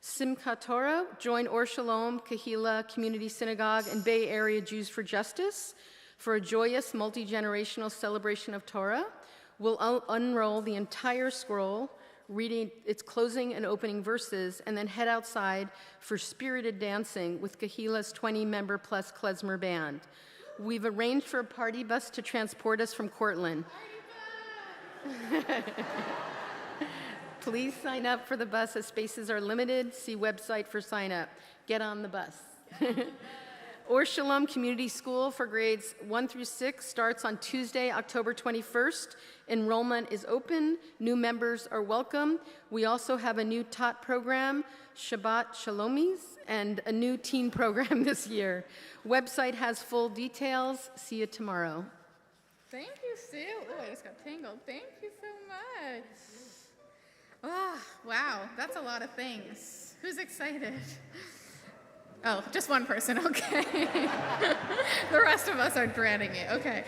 Simchat Torah, join Or Shalom, Kehillah, Community Synagogue, and Bay Area Jews for Justice for a joyous multi-generational celebration of Torah. We'll unroll the entire scroll, reading its closing and opening verses, and then head outside for spirited dancing with Kehillah's 20-member plus klezmer band. We've arranged for a party bus to transport us from Cortlandt. Please sign up for the bus as spaces are limited. See website for sign up. Get on the bus. Or Shalom Community School for grades 1 through 6 starts on Tuesday, October 21st. Enrollment is open. New members are welcome. We also have a new tot program, Shabbat Shalomies, and a new teen program this year. Website has full details. See you tomorrow. Thank you, Sue. Oh, I just got tangled. Thank you so much. Oh, wow, that's a lot of things. Who's excited? Oh, just one person, okay. The rest of us are dreading it, okay.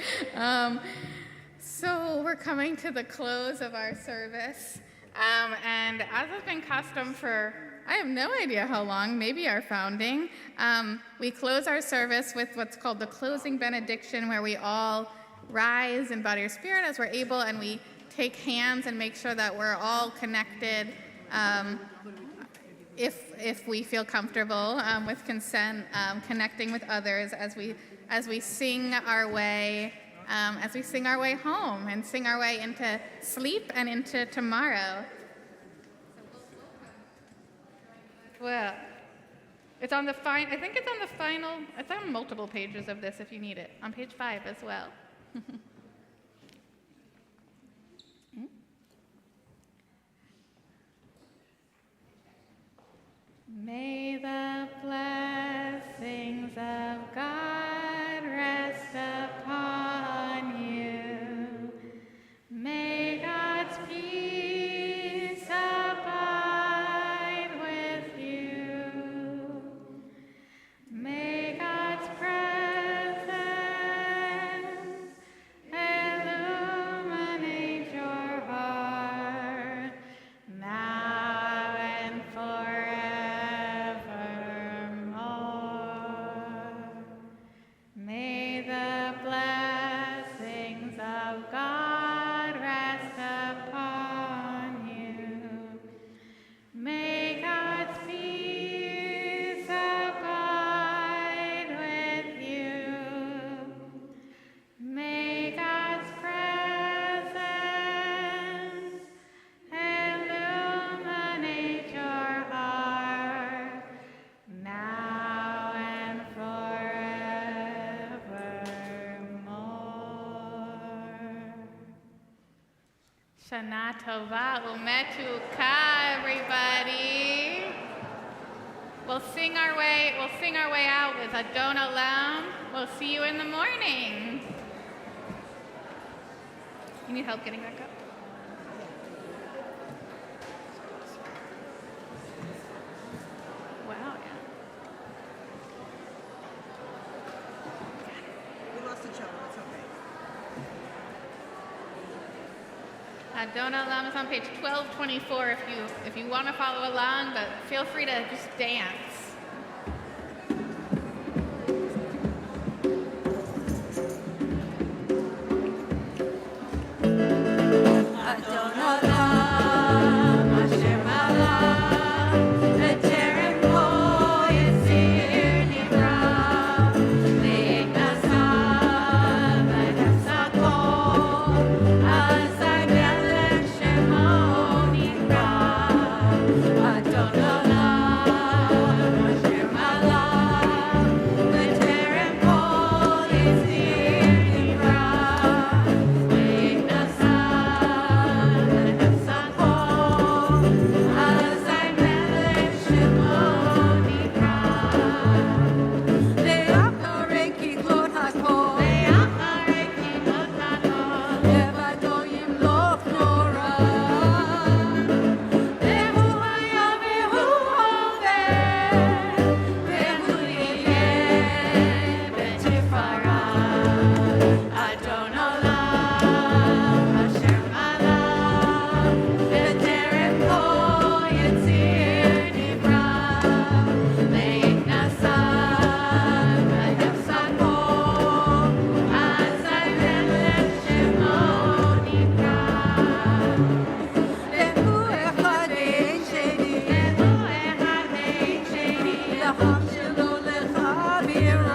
So we're coming to the close of our service. And as has been custom for, I have no idea how long, maybe our founding, we close our service with what's called the closing benediction, where we all rise in body or spirit as we're able, and we take hands and make sure that we're all connected, if we feel comfortable, with consent, connecting with others as we sing our way home and sing our way into sleep and into tomorrow. Well, it's on the I think it's on the final. It's on multiple pages of this if you need it. On page 5 as well. May the blessings of God rest upon you. May God's peace abide with you. May God's presence illuminate your heart now and forevermore. May the blessings of God rest upon you. May God's peace abide with you. May God's presence illuminate your heart now and forevermore. Shana Tova Umetuka, everybody. We'll sing our way out with Adon Olam. We'll see you in the morning. You need help getting back up? Wow, yeah. We lost the cello, it's okay. Adon Olam is on page 1224 if you want to follow along, but feel free to just dance. Adon Olam, Hashem Allah, B'terem bo Yisir Nivra, Ve'nasav v'nafsakol, Azai Melech Shemo Nivra. fear